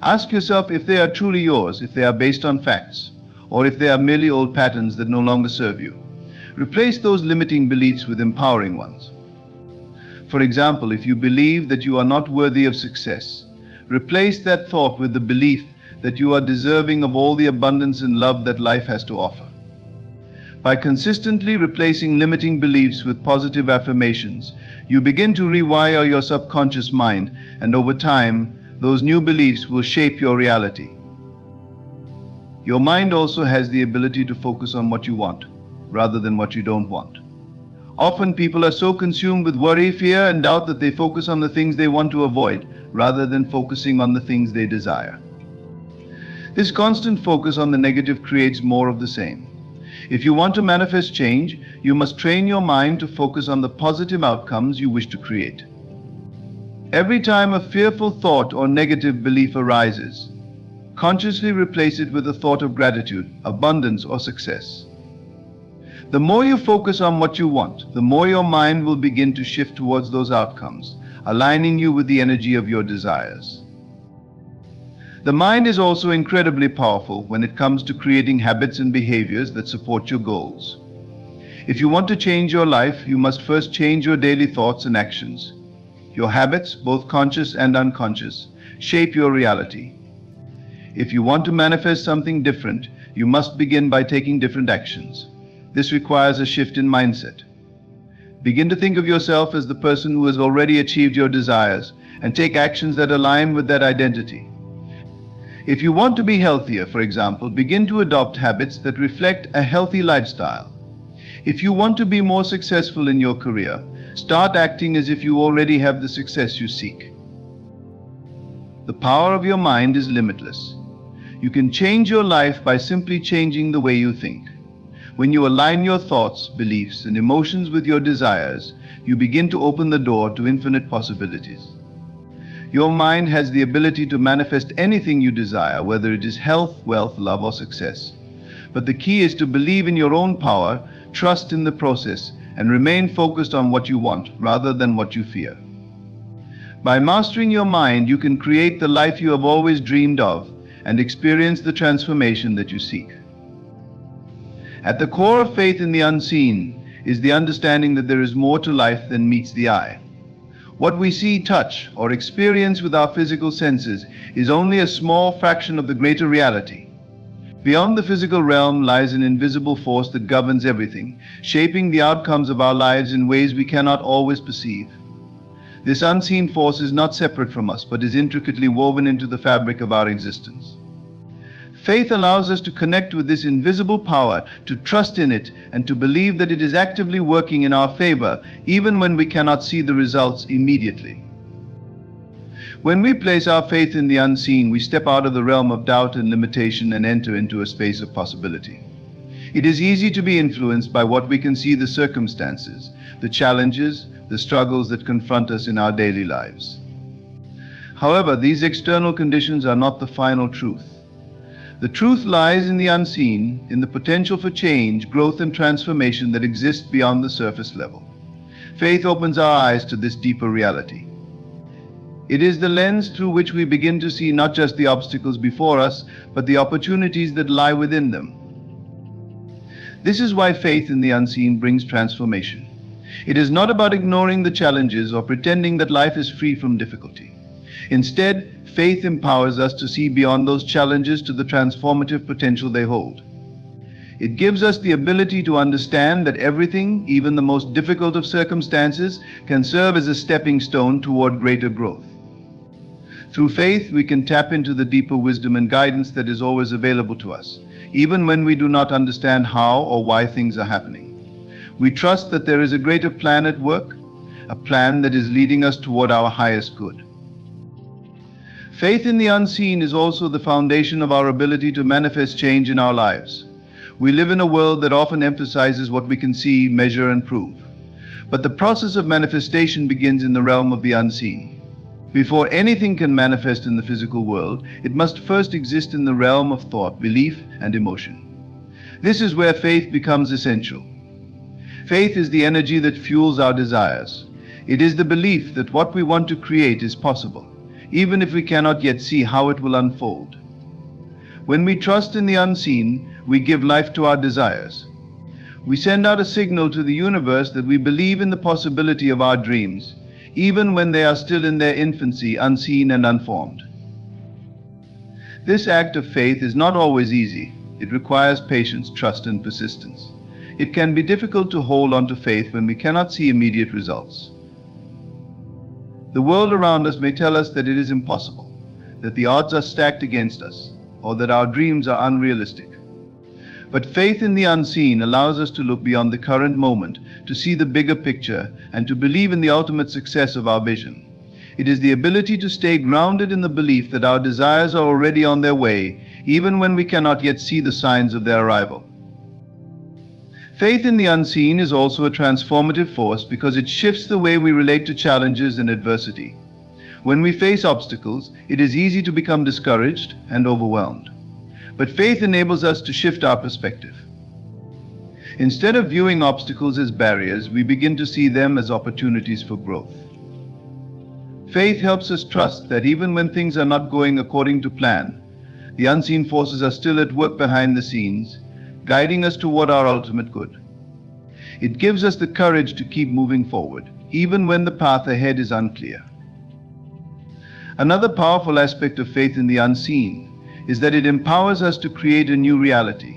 A: Ask yourself if they are truly yours, if they are based on facts, or if they are merely old patterns that no longer serve you. Replace those limiting beliefs with empowering ones. For example, if you believe that you are not worthy of success, replace that thought with the belief that you are deserving of all the abundance and love that life has to offer. By consistently replacing limiting beliefs with positive affirmations, you begin to rewire your subconscious mind, and over time, those new beliefs will shape your reality. Your mind also has the ability to focus on what you want, rather than what you don't want. Often people are so consumed with worry, fear, and doubt that they focus on the things they want to avoid, rather than focusing on the things they desire. This constant focus on the negative creates more of the same. If you want to manifest change, you must train your mind to focus on the positive outcomes you wish to create. Every time a fearful thought or negative belief arises, consciously replace it with a thought of gratitude, abundance, or success. The more you focus on what you want, the more your mind will begin to shift towards those outcomes, aligning you with the energy of your desires. The mind is also incredibly powerful when it comes to creating habits and behaviors that support your goals. If you want to change your life, you must first change your daily thoughts and actions. Your habits, both conscious and unconscious, shape your reality. If you want to manifest something different, you must begin by taking different actions. This requires a shift in mindset. Begin to think of yourself as the person who has already achieved your desires and take actions that align with that identity. If you want to be healthier, for example, begin to adopt habits that reflect a healthy lifestyle. If you want to be more successful in your career, start acting as if you already have the success you seek. The power of your mind is limitless. You can change your life by simply changing the way you think. When you align your thoughts, beliefs, and emotions with your desires, you begin to open the door to infinite possibilities. Your mind has the ability to manifest anything you desire, whether it is health, wealth, love, or success. But the key is to believe in your own power, trust in the process, and remain focused on what you want rather than what you fear. By mastering your mind, you can create the life you have always dreamed of and experience the transformation that you seek. At the core of faith in the unseen is the understanding that there is more to life than meets the eye. What we see, touch, or experience with our physical senses is only a small fraction of the greater reality. Beyond the physical realm lies an invisible force that governs everything, shaping the outcomes of our lives in ways we cannot always perceive. This unseen force is not separate from us, but is intricately woven into the fabric of our existence. Faith allows us to connect with this invisible power, to trust in it, and to believe that it is actively working in our favor, even when we cannot see the results immediately. When we place our faith in the unseen, we step out of the realm of doubt and limitation and enter into a space of possibility. It is easy to be influenced by what we can see, the circumstances, the challenges, the struggles that confront us in our daily lives. However, these external conditions are not the final truth. The truth lies in the unseen, in the potential for change, growth, and transformation that exists beyond the surface level. Faith opens our eyes to this deeper reality. It is the lens through which we begin to see not just the obstacles before us, but the opportunities that lie within them. This is why faith in the unseen brings transformation. It is not about ignoring the challenges or pretending that life is free from difficulty. Instead, faith empowers us to see beyond those challenges to the transformative potential they hold. It gives us the ability to understand that everything, even the most difficult of circumstances, can serve as a stepping stone toward greater growth. Through faith, we can tap into the deeper wisdom and guidance that is always available to us, even when we do not understand how or why things are happening. We trust that there is a greater plan at work, a plan that is leading us toward our highest good. Faith in the unseen is also the foundation of our ability to manifest change in our lives. We live in a world that often emphasizes what we can see, measure, and prove. But the process of manifestation begins in the realm of the unseen. Before anything can manifest in the physical world, it must first exist in the realm of thought, belief, and emotion. This is where faith becomes essential. Faith is the energy that fuels our desires. It is the belief that what we want to create is possible, even if we cannot yet see how it will unfold. When we trust in the unseen, we give life to our desires. We send out a signal to the universe that we believe in the possibility of our dreams, even when they are still in their infancy, unseen and unformed. This act of faith is not always easy. It requires patience, trust, and persistence. It can be difficult to hold on to faith when we cannot see immediate results. The world around us may tell us that it is impossible, that the odds are stacked against us, or that our dreams are unrealistic. But faith in the unseen allows us to look beyond the current moment, to see the bigger picture, and to believe in the ultimate success of our vision. It is the ability to stay grounded in the belief that our desires are already on their way, even when we cannot yet see the signs of their arrival. Faith in the unseen is also a transformative force because it shifts the way we relate to challenges and adversity. When we face obstacles, it is easy to become discouraged and overwhelmed. But faith enables us to shift our perspective. Instead of viewing obstacles as barriers, we begin to see them as opportunities for growth. Faith helps us trust that even when things are not going according to plan, the unseen forces are still at work behind the scenes, guiding us toward our ultimate good. It gives us the courage to keep moving forward, even when the path ahead is unclear. Another powerful aspect of faith in the unseen is that it empowers us to create a new reality.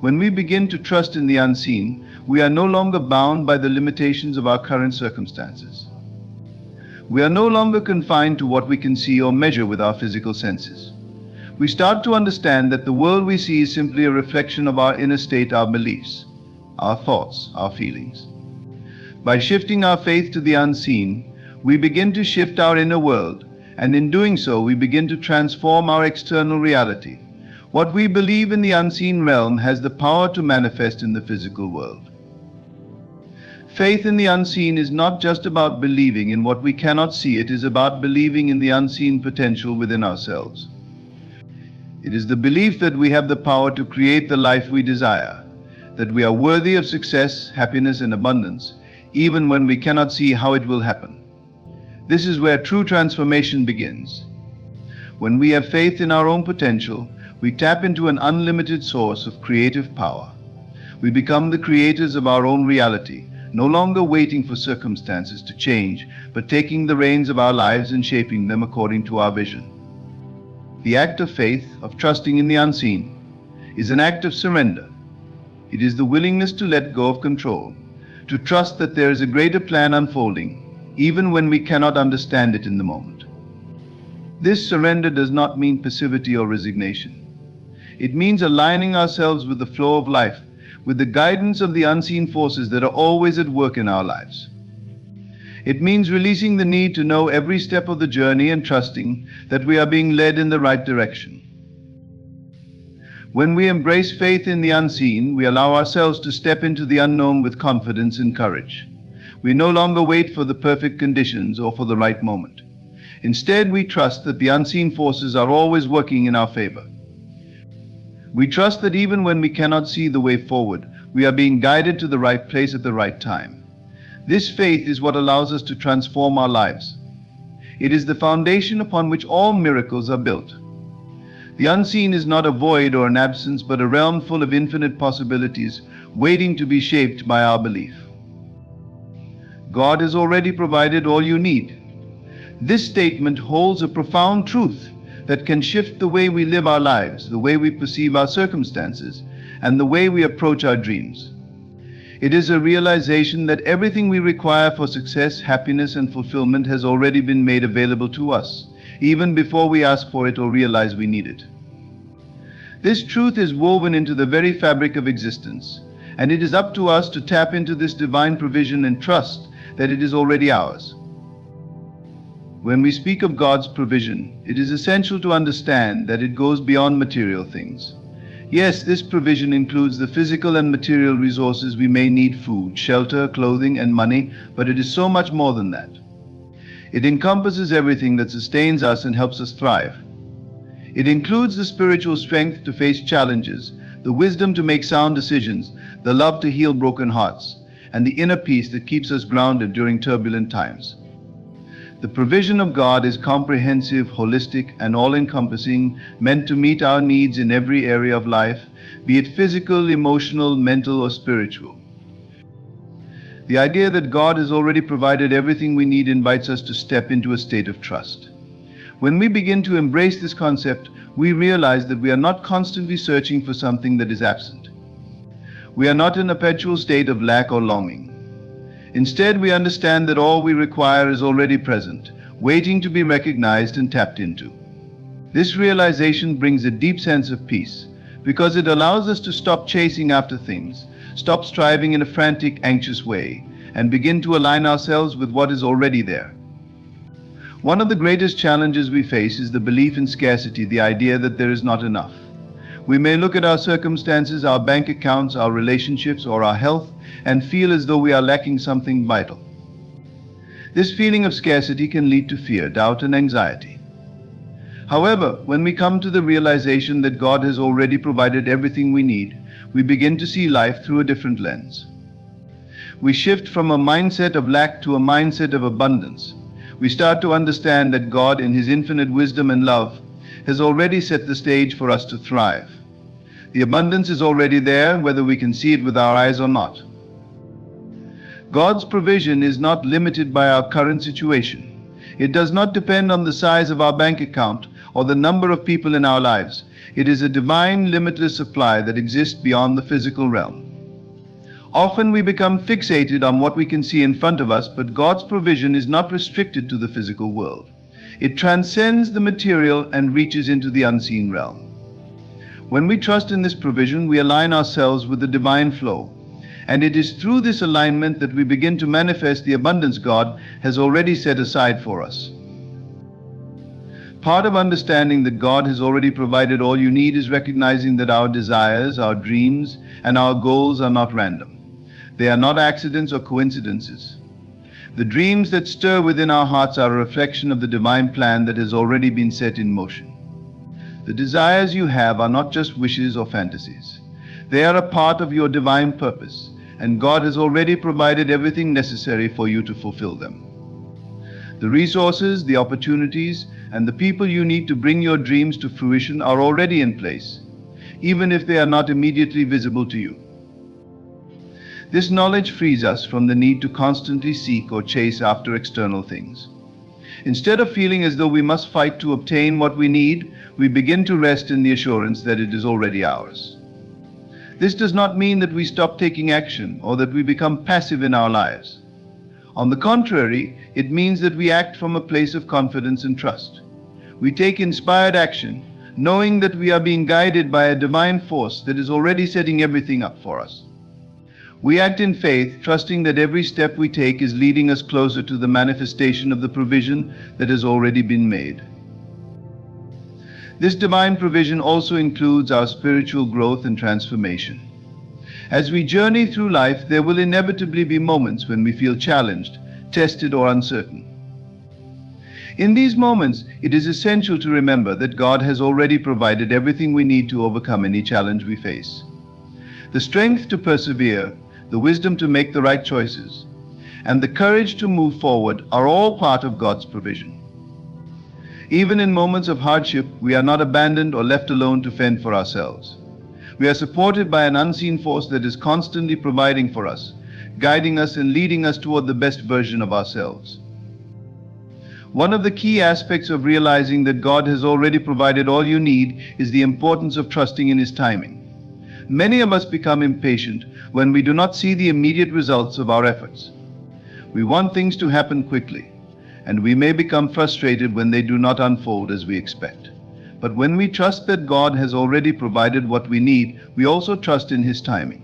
A: When we begin to trust in the unseen, we are no longer bound by the limitations of our current circumstances. We are no longer confined to what we can see or measure with our physical senses. We start to understand that the world we see is simply a reflection of our inner state, our beliefs, our thoughts, our feelings. By shifting our faith to the unseen, we begin to shift our inner world, and in doing so, we begin to transform our external reality. What we believe in the unseen realm has the power to manifest in the physical world. Faith in the unseen is not just about believing in what we cannot see, it is about believing in the unseen potential within ourselves. It is the belief that we have the power to create the life we desire, that we are worthy of success, happiness, and abundance, even when we cannot see how it will happen. This is where true transformation begins. When we have faith in our own potential, we tap into an unlimited source of creative power. We become the creators of our own reality, no longer waiting for circumstances to change, but taking the reins of our lives and shaping them according to our vision. The act of faith, of trusting in the unseen, is an act of surrender. It is the willingness to let go of control, to trust that there is a greater plan unfolding, even when we cannot understand it in the moment. This surrender does not mean passivity or resignation. It means aligning ourselves with the flow of life, with the guidance of the unseen forces that are always at work in our lives. It means releasing the need to know every step of the journey and trusting that we are being led in the right direction. When we embrace faith in the unseen, we allow ourselves to step into the unknown with confidence and courage. We no longer wait for the perfect conditions or for the right moment. Instead, we trust that the unseen forces are always working in our favor. We trust that even when we cannot see the way forward, we are being guided to the right place at the right time. This faith is what allows us to transform our lives. It is the foundation upon which all miracles are built. The unseen is not a void or an absence, but a realm full of infinite possibilities waiting to be shaped by our belief. God has already provided all you need. This statement holds a profound truth that can shift the way we live our lives, the way we perceive our circumstances, and the way we approach our dreams. It is a realization that everything we require for success, happiness, and fulfillment has already been made available to us, even before we ask for it or realize we need it. This truth is woven into the very fabric of existence, and it is up to us to tap into this divine provision and trust that it is already ours. When we speak of God's provision, it is essential to understand that it goes beyond material things. Yes, this provision includes the physical and material resources we may need: food, shelter, clothing, and money, but it is so much more than that. It encompasses everything that sustains us and helps us thrive. It includes the spiritual strength to face challenges, the wisdom to make sound decisions, the love to heal broken hearts, and the inner peace that keeps us grounded during turbulent times. The provision of God is comprehensive, holistic, and all-encompassing, meant to meet our needs in every area of life, be it physical, emotional, mental, or spiritual. The idea that God has already provided everything we need invites us to step into a state of trust. When we begin to embrace this concept, we realize that we are not constantly searching for something that is absent. We are not in a perpetual state of lack or longing. Instead, we understand that all we require is already present, waiting to be recognized and tapped into. This realization brings a deep sense of peace, because it allows us to stop chasing after things, stop striving in a frantic, anxious way, and begin to align ourselves with what is already there. One of the greatest challenges we face is the belief in scarcity, the idea that there is not enough. We may look at our circumstances, our bank accounts, our relationships, or our health, and feel as though we are lacking something vital. This feeling of scarcity can lead to fear, doubt, and anxiety. However, when we come to the realization that God has already provided everything we need, we begin to see life through a different lens. We shift from a mindset of lack to a mindset of abundance. We start to understand that God, in His infinite wisdom and love, has already set the stage for us to thrive. The abundance is already there, whether we can see it with our eyes or not. God's provision is not limited by our current situation. It does not depend on the size of our bank account or the number of people in our lives. It is a divine, limitless supply that exists beyond the physical realm. Often we become fixated on what we can see in front of us, but God's provision is not restricted to the physical world. It transcends the material and reaches into the unseen realm. When we trust in this provision, we align ourselves with the divine flow, and it is through this alignment that we begin to manifest the abundance God has already set aside for us. Part of understanding that God has already provided all you need is recognizing that our desires, our dreams, and our goals are not random. They are not accidents or coincidences. The dreams that stir within our hearts are a reflection of the divine plan that has already been set in motion. The desires you have are not just wishes or fantasies. They are a part of your divine purpose, and God has already provided everything necessary for you to fulfill them. The resources, the opportunities, and the people you need to bring your dreams to fruition are already in place, even if they are not immediately visible to you. This knowledge frees us from the need to constantly seek or chase after external things. Instead of feeling as though we must fight to obtain what we need, we begin to rest in the assurance that it is already ours. This does not mean that we stop taking action or that we become passive in our lives. On the contrary, it means that we act from a place of confidence and trust. We take inspired action, knowing that we are being guided by a divine force that is already setting everything up for us. We act in faith, trusting that every step we take is leading us closer to the manifestation of the provision that has already been made. This divine provision also includes our spiritual growth and transformation. As we journey through life, there will inevitably be moments when we feel challenged, tested, or uncertain. In these moments, it is essential to remember that God has already provided everything we need to overcome any challenge we face. The strength to persevere, the wisdom to make the right choices, and the courage to move forward are all part of God's provision. Even in moments of hardship, we are not abandoned or left alone to fend for ourselves. We are supported by an unseen force that is constantly providing for us, guiding us and leading us toward the best version of ourselves. One of the key aspects of realizing that God has already provided all you need is the importance of trusting in His timing. Many of us become impatient when we do not see the immediate results of our efforts. We want things to happen quickly, and we may become frustrated when they do not unfold as we expect. But when we trust that God has already provided what we need, we also trust in His timing.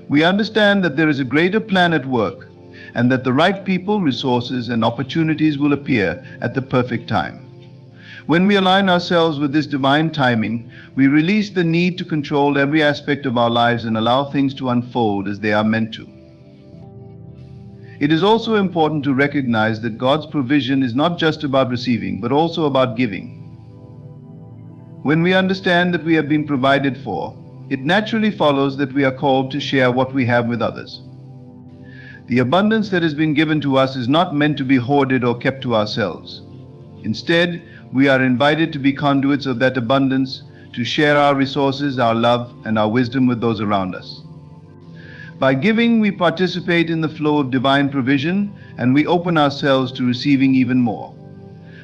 A: We understand that there is a greater plan at work, and that the right people, resources, and opportunities will appear at the perfect time. When we align ourselves with this divine timing, we release the need to control every aspect of our lives and allow things to unfold as they are meant to. It is also important to recognize that God's provision is not just about receiving, but also about giving. When we understand that we have been provided for, it naturally follows that we are called to share what we have with others. The abundance that has been given to us is not meant to be hoarded or kept to ourselves. Instead, we are invited to be conduits of that abundance, to share our resources, our love, and our wisdom with those around us. By giving, we participate in the flow of divine provision, and we open ourselves to receiving even more.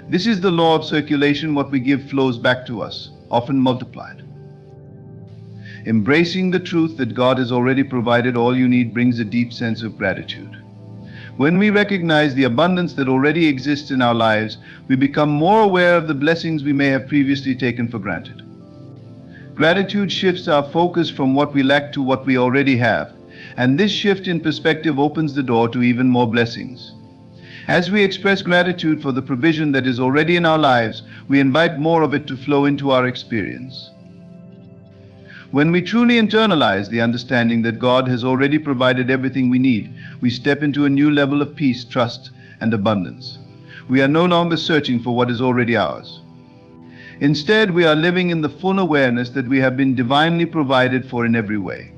A: This is the law of circulation. What we give flows back to us, often multiplied. Embracing the truth that God has already provided all you need brings a deep sense of gratitude. When we recognize the abundance that already exists in our lives, we become more aware of the blessings we may have previously taken for granted. Gratitude shifts our focus from what we lack to what we already have, and this shift in perspective opens the door to even more blessings. As we express gratitude for the provision that is already in our lives, we invite more of it to flow into our experience. When we truly internalize the understanding that God has already provided everything we need, we step into a new level of peace, trust, and abundance. We are no longer searching for what is already ours. Instead, we are living in the full awareness that we have been divinely provided for in every way.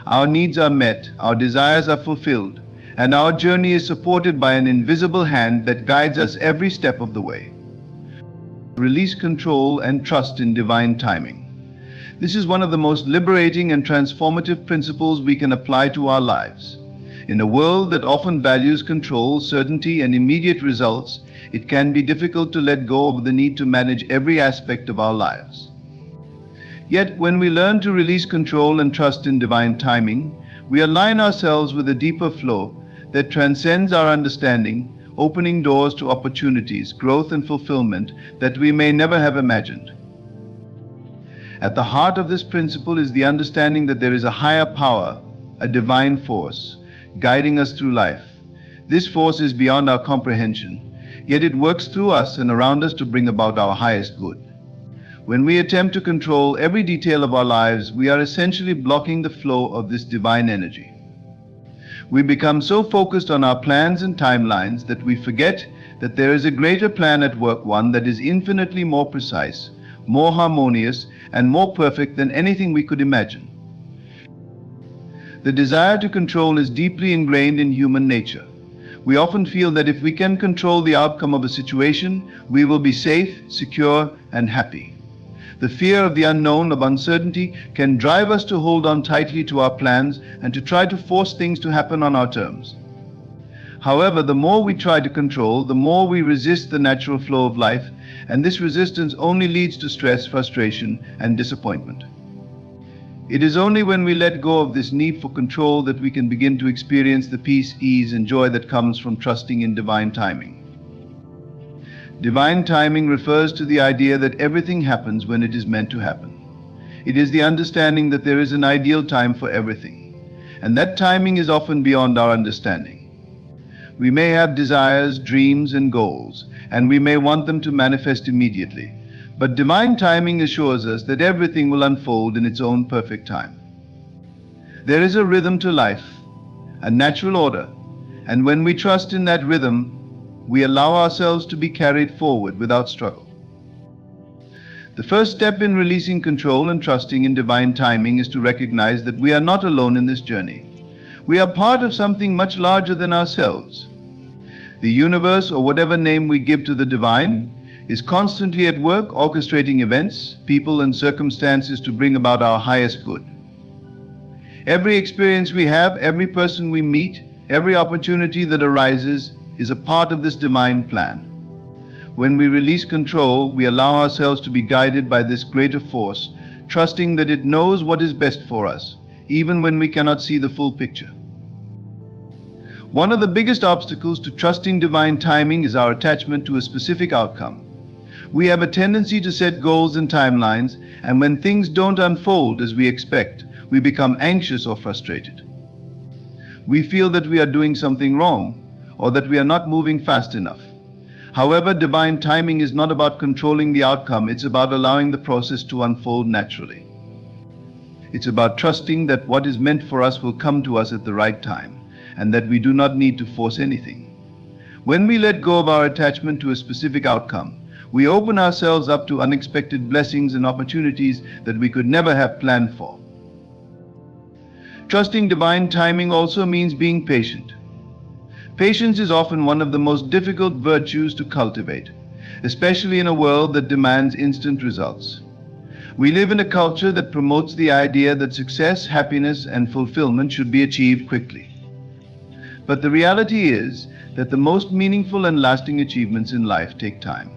A: Our needs are met, our desires are fulfilled, and our journey is supported by an invisible hand that guides us every step of the way. Release control and trust in divine timing. This is one of the most liberating and transformative principles we can apply to our lives. In a world that often values control, certainty, and immediate results, it can be difficult to let go of the need to manage every aspect of our lives. Yet, when we learn to release control and trust in divine timing, we align ourselves with a deeper flow that transcends our understanding, opening doors to opportunities, growth, and fulfillment that we may never have imagined. At the heart of this principle is the understanding that there is a higher power, a divine force, guiding us through life. This force is beyond our comprehension, yet it works through us and around us to bring about our highest good. When we attempt to control every detail of our lives, we are essentially blocking the flow of this divine energy. We become so focused on our plans and timelines that we forget that there is a greater plan at work, one that is infinitely more precise, more harmonious, and more perfect than anything we could imagine. The desire to control is deeply ingrained in human nature. We often feel that if we can control the outcome of a situation, we will be safe, secure, and happy. The fear of the unknown, of uncertainty, can drive us to hold on tightly to our plans and to try to force things to happen on our terms. However, the more we try to control, the more we resist the natural flow of life, and this resistance only leads to stress, frustration, and disappointment. It is only when we let go of this need for control that we can begin to experience the peace, ease, and joy that comes from trusting in divine timing. Divine timing refers to the idea that everything happens when it is meant to happen. It is the understanding that there is an ideal time for everything, and that timing is often beyond our understanding. We may have desires, dreams, and goals, and we may want them to manifest immediately. But divine timing assures us that everything will unfold in its own perfect time. There is a rhythm to life, a natural order, and when we trust in that rhythm, we allow ourselves to be carried forward without struggle. The first step in releasing control and trusting in divine timing is to recognize that we are not alone in this journey. We are part of something much larger than ourselves. The universe, or whatever name we give to the divine, is constantly at work orchestrating events, people, and circumstances to bring about our highest good. Every experience we have, every person we meet, every opportunity that arises is a part of this divine plan. When we release control, we allow ourselves to be guided by this greater force, trusting that it knows what is best for us, even when we cannot see the full picture. One of the biggest obstacles to trusting divine timing is our attachment to a specific outcome. We have a tendency to set goals and timelines, and when things don't unfold as we expect, we become anxious or frustrated. We feel that we are doing something wrong, or that we are not moving fast enough. However, divine timing is not about controlling the outcome, it's about allowing the process to unfold naturally. It's about trusting that what is meant for us will come to us at the right time, and that we do not need to force anything. When we let go of our attachment to a specific outcome, we open ourselves up to unexpected blessings and opportunities that we could never have planned for. Trusting divine timing also means being patient. Patience is often one of the most difficult virtues to cultivate, especially in a world that demands instant results. We live in a culture that promotes the idea that success, happiness, and fulfillment should be achieved quickly. But the reality is that the most meaningful and lasting achievements in life take time.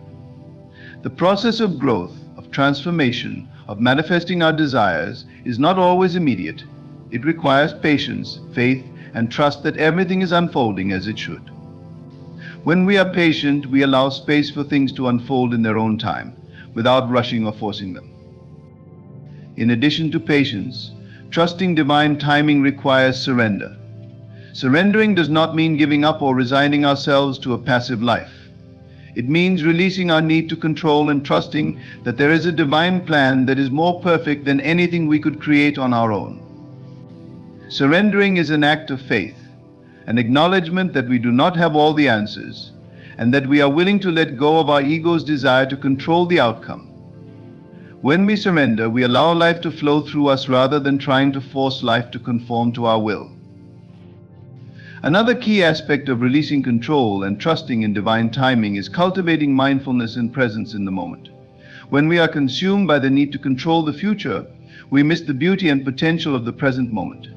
A: The process of growth, of transformation, of manifesting our desires is not always immediate. It requires patience, faith, and trust that everything is unfolding as it should. When we are patient, we allow space for things to unfold in their own time, without rushing or forcing them. In addition to patience, trusting divine timing requires surrender. Surrendering does not mean giving up or resigning ourselves to a passive life. It means releasing our need to control and trusting that there is a divine plan that is more perfect than anything we could create on our own. Surrendering is an act of faith, an acknowledgement that we do not have all the answers, and that we are willing to let go of our ego's desire to control the outcome. When we surrender, we allow life to flow through us rather than trying to force life to conform to our will. Another key aspect of releasing control and trusting in divine timing is cultivating mindfulness and presence in the moment. When we are consumed by the need to control the future, we miss the beauty and potential of the present moment.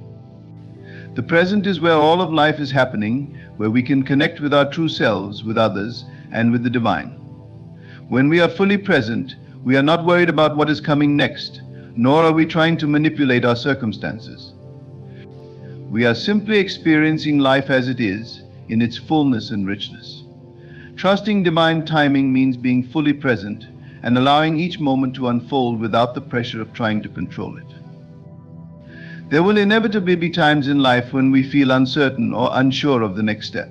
A: The present is where all of life is happening, where we can connect with our true selves, with others, and with the divine. When we are fully present, we are not worried about what is coming next, nor are we trying to manipulate our circumstances. We are simply experiencing life as it is, in its fullness and richness. Trusting divine timing means being fully present and allowing each moment to unfold without the pressure of trying to control it. There will inevitably be times in life when we feel uncertain or unsure of the next step.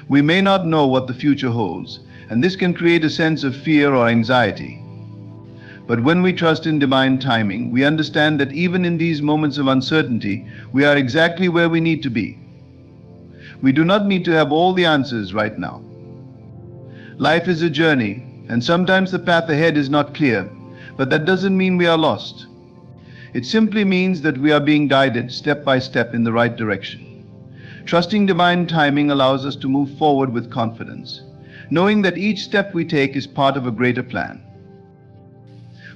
A: We may not know what the future holds, and this can create a sense of fear or anxiety. But when we trust in divine timing, we understand that even in these moments of uncertainty, we are exactly where we need to be. We do not need to have all the answers right now. Life is a journey, and sometimes the path ahead is not clear, but that doesn't mean we are lost. It simply means that we are being guided step by step in the right direction. Trusting divine timing allows us to move forward with confidence, knowing that each step we take is part of a greater plan.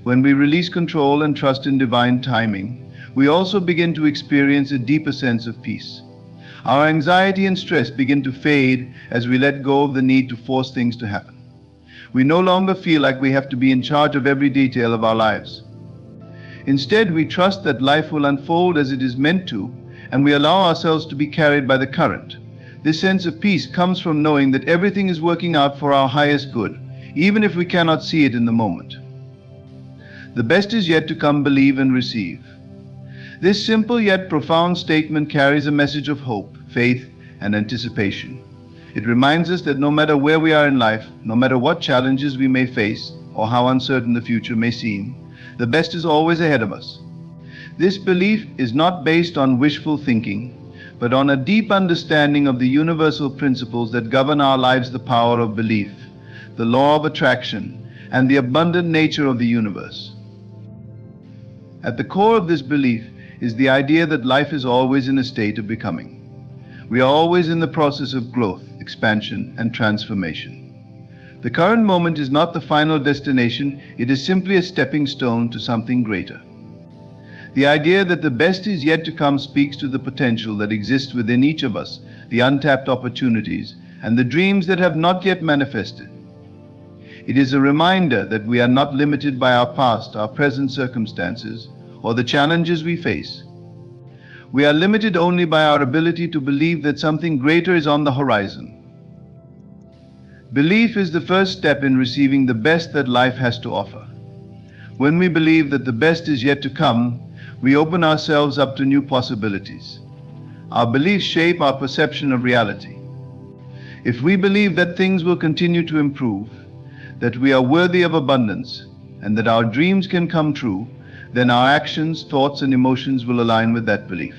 A: When we release control and trust in divine timing, we also begin to experience a deeper sense of peace. Our anxiety and stress begin to fade as we let go of the need to force things to happen. We no longer feel like we have to be in charge of every detail of our lives. Instead, we trust that life will unfold as it is meant to, and we allow ourselves to be carried by the current. This sense of peace comes from knowing that everything is working out for our highest good, even if we cannot see it in the moment. The best is yet to come, believe and receive. This simple yet profound statement carries a message of hope, faith, and anticipation. It reminds us that no matter where we are in life, no matter what challenges we may face, or how uncertain the future may seem, the best is always ahead of us. This belief is not based on wishful thinking, but on a deep understanding of the universal principles that govern our lives, the power of belief, the law of attraction, and the abundant nature of the universe. At the core of this belief is the idea that life is always in a state of becoming. We are always in the process of growth, expansion, and transformation. The current moment is not the final destination, it is simply a stepping stone to something greater. The idea that the best is yet to come speaks to the potential that exists within each of us, the untapped opportunities, and the dreams that have not yet manifested. It is a reminder that we are not limited by our past, our present circumstances, or the challenges we face. We are limited only by our ability to believe that something greater is on the horizon. Belief is the first step in receiving the best that life has to offer. When we believe that the best is yet to come, we open ourselves up to new possibilities. Our beliefs shape our perception of reality. If we believe that things will continue to improve, that we are worthy of abundance, and that our dreams can come true, then our actions, thoughts, and emotions will align with that belief.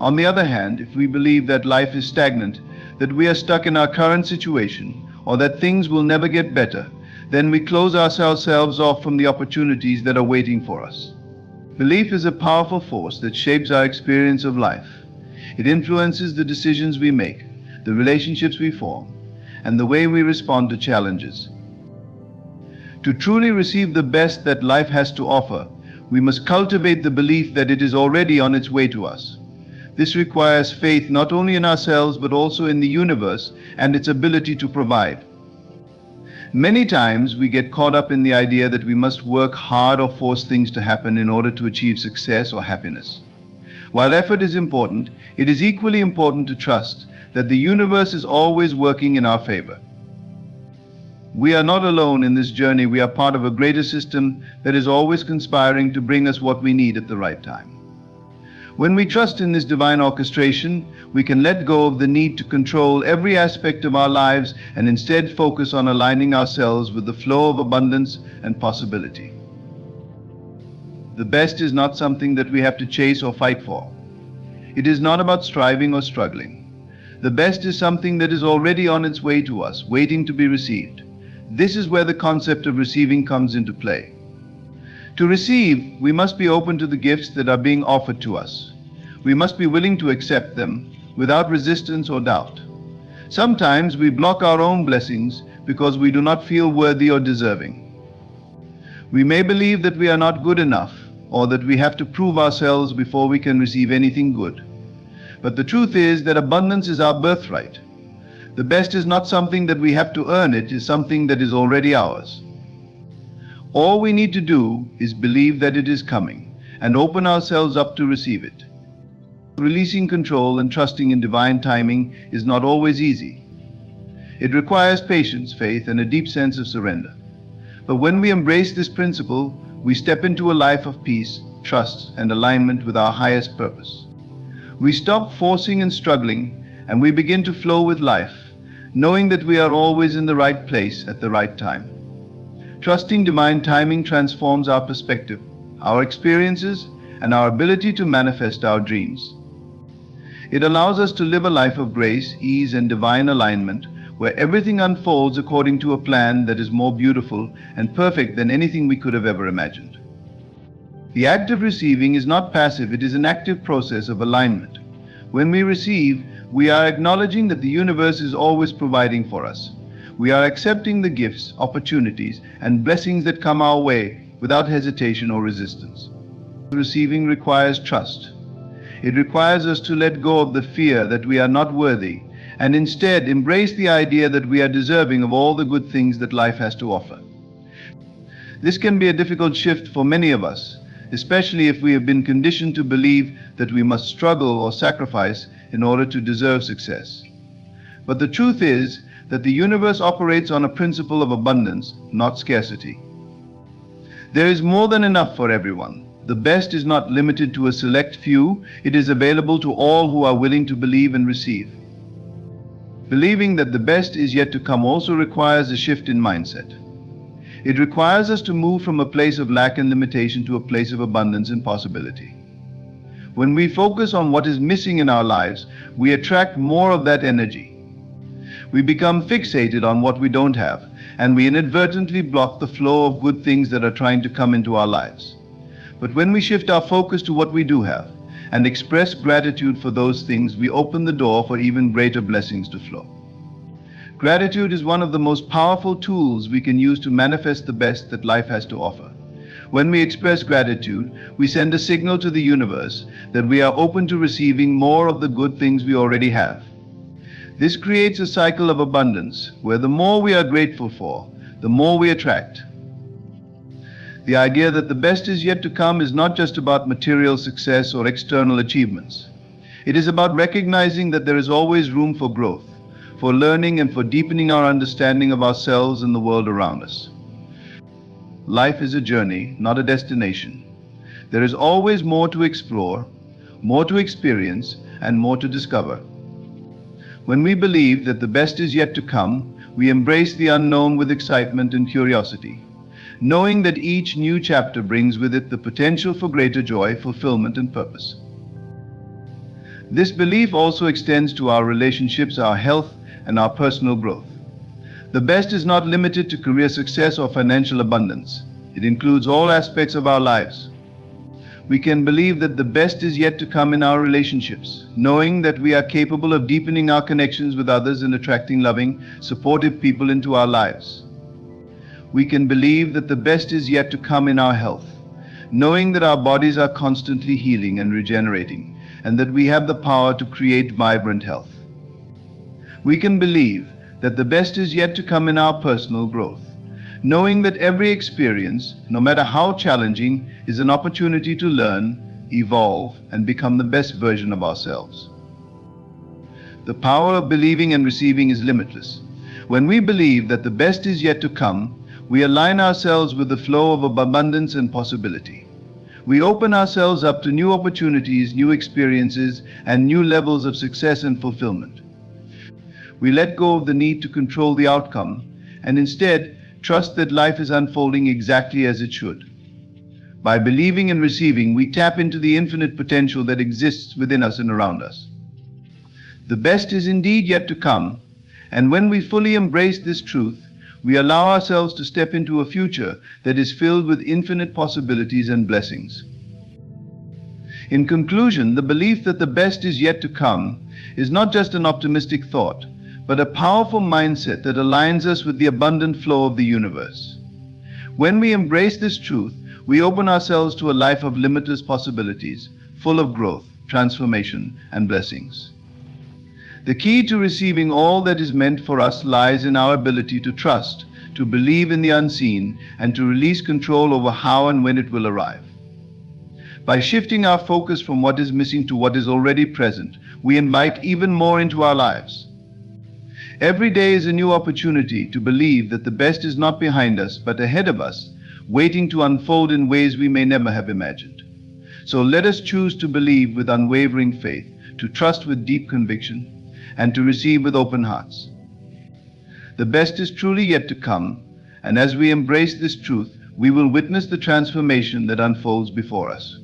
A: On the other hand, if we believe that life is stagnant, that we are stuck in our current situation, or that things will never get better, then we close ourselves off from the opportunities that are waiting for us. Belief is a powerful force that shapes our experience of life. It influences the decisions we make, the relationships we form, and the way we respond to challenges. To truly receive the best that life has to offer, we must cultivate the belief that it is already on its way to us. This requires faith not only in ourselves but also in the universe and its ability to provide. Many times we get caught up in the idea that we must work hard or force things to happen in order to achieve success or happiness. While effort is important, it is equally important to trust that the universe is always working in our favor. We are not alone in this journey. We are part of a greater system that is always conspiring to bring us what we need at the right time. When we trust in this divine orchestration, we can let go of the need to control every aspect of our lives and instead focus on aligning ourselves with the flow of abundance and possibility. The best is not something that we have to chase or fight for. It is not about striving or struggling. The best is something that is already on its way to us, waiting to be received. This is where the concept of receiving comes into play. To receive, we must be open to the gifts that are being offered to us. We must be willing to accept them without resistance or doubt. Sometimes we block our own blessings because we do not feel worthy or deserving. We may believe that we are not good enough or that we have to prove ourselves before we can receive anything good. But the truth is that abundance is our birthright. The best is not something that we have to earn, it is something that is already ours. All we need to do is believe that it is coming and open ourselves up to receive it. Releasing control and trusting in divine timing is not always easy. It requires patience, faith, and a deep sense of surrender. But when we embrace this principle, we step into a life of peace, trust, and alignment with our highest purpose. We stop forcing and struggling, and we begin to flow with life, knowing that we are always in the right place at the right time. Trusting divine timing transforms our perspective, our experiences, and our ability to manifest our dreams. It allows us to live a life of grace, ease, and divine alignment, where everything unfolds according to a plan that is more beautiful and perfect than anything we could have ever imagined. The act of receiving is not passive, it is an active process of alignment. When we receive, we are acknowledging that the universe is always providing for us. We are accepting the gifts, opportunities, and blessings that come our way without hesitation or resistance. Receiving requires trust. It requires us to let go of the fear that we are not worthy and instead embrace the idea that we are deserving of all the good things that life has to offer. This can be a difficult shift for many of us, especially if we have been conditioned to believe that we must struggle or sacrifice in order to deserve success. But the truth is that the universe operates on a principle of abundance, not scarcity. There is more than enough for everyone. The best is not limited to a select few, it is available to all who are willing to believe and receive. Believing that the best is yet to come also requires a shift in mindset. It requires us to move from a place of lack and limitation to a place of abundance and possibility. When we focus on what is missing in our lives, we attract more of that energy. We become fixated on what we don't have, and we inadvertently block the flow of good things that are trying to come into our lives. But when we shift our focus to what we do have and express gratitude for those things, we open the door for even greater blessings to flow. Gratitude is one of the most powerful tools we can use to manifest the best that life has to offer. When we express gratitude, we send a signal to the universe that we are open to receiving more of the good things we already have. This creates a cycle of abundance, where the more we are grateful for, the more we attract. The idea that the best is yet to come is not just about material success or external achievements. It is about recognizing that there is always room for growth, for learning, and for deepening our understanding of ourselves and the world around us. Life is a journey, not a destination. There is always more to explore, more to experience, and more to discover. When we believe that the best is yet to come, we embrace the unknown with excitement and curiosity, knowing that each new chapter brings with it the potential for greater joy, fulfillment, and purpose. This belief also extends to our relationships, our health, and our personal growth. The best is not limited to career success or financial abundance. It includes all aspects of our lives. We can believe that the best is yet to come in our relationships, knowing that we are capable of deepening our connections with others and attracting loving, supportive people into our lives. We can believe that the best is yet to come in our health, knowing that our bodies are constantly healing and regenerating, and that we have the power to create vibrant health. We can believe that the best is yet to come in our personal growth, knowing that every experience, no matter how challenging, is an opportunity to learn, evolve, and become the best version of ourselves. The power of believing and receiving is limitless. When we believe that the best is yet to come, we align ourselves with the flow of abundance and possibility. We open ourselves up to new opportunities, new experiences, and new levels of success and fulfillment. We let go of the need to control the outcome and instead trust that life is unfolding exactly as it should. By believing and receiving, we tap into the infinite potential that exists within us and around us. The best is indeed yet to come, and when we fully embrace this truth, we allow ourselves to step into a future that is filled with infinite possibilities and blessings. In conclusion, the belief that the best is yet to come is not just an optimistic thought, but a powerful mindset that aligns us with the abundant flow of the universe. When we embrace this truth, we open ourselves to a life of limitless possibilities, full of growth, transformation, and blessings. The key to receiving all that is meant for us lies in our ability to trust, to believe in the unseen, and to release control over how and when it will arrive. By shifting our focus from what is missing to what is already present, we invite even more into our lives. Every day is a new opportunity to believe that the best is not behind us, but ahead of us, waiting to unfold in ways we may never have imagined. So let us choose to believe with unwavering faith, to trust with deep conviction, and to receive with open hearts. The best is truly yet to come, and as we embrace this truth, we will witness the transformation that unfolds before us.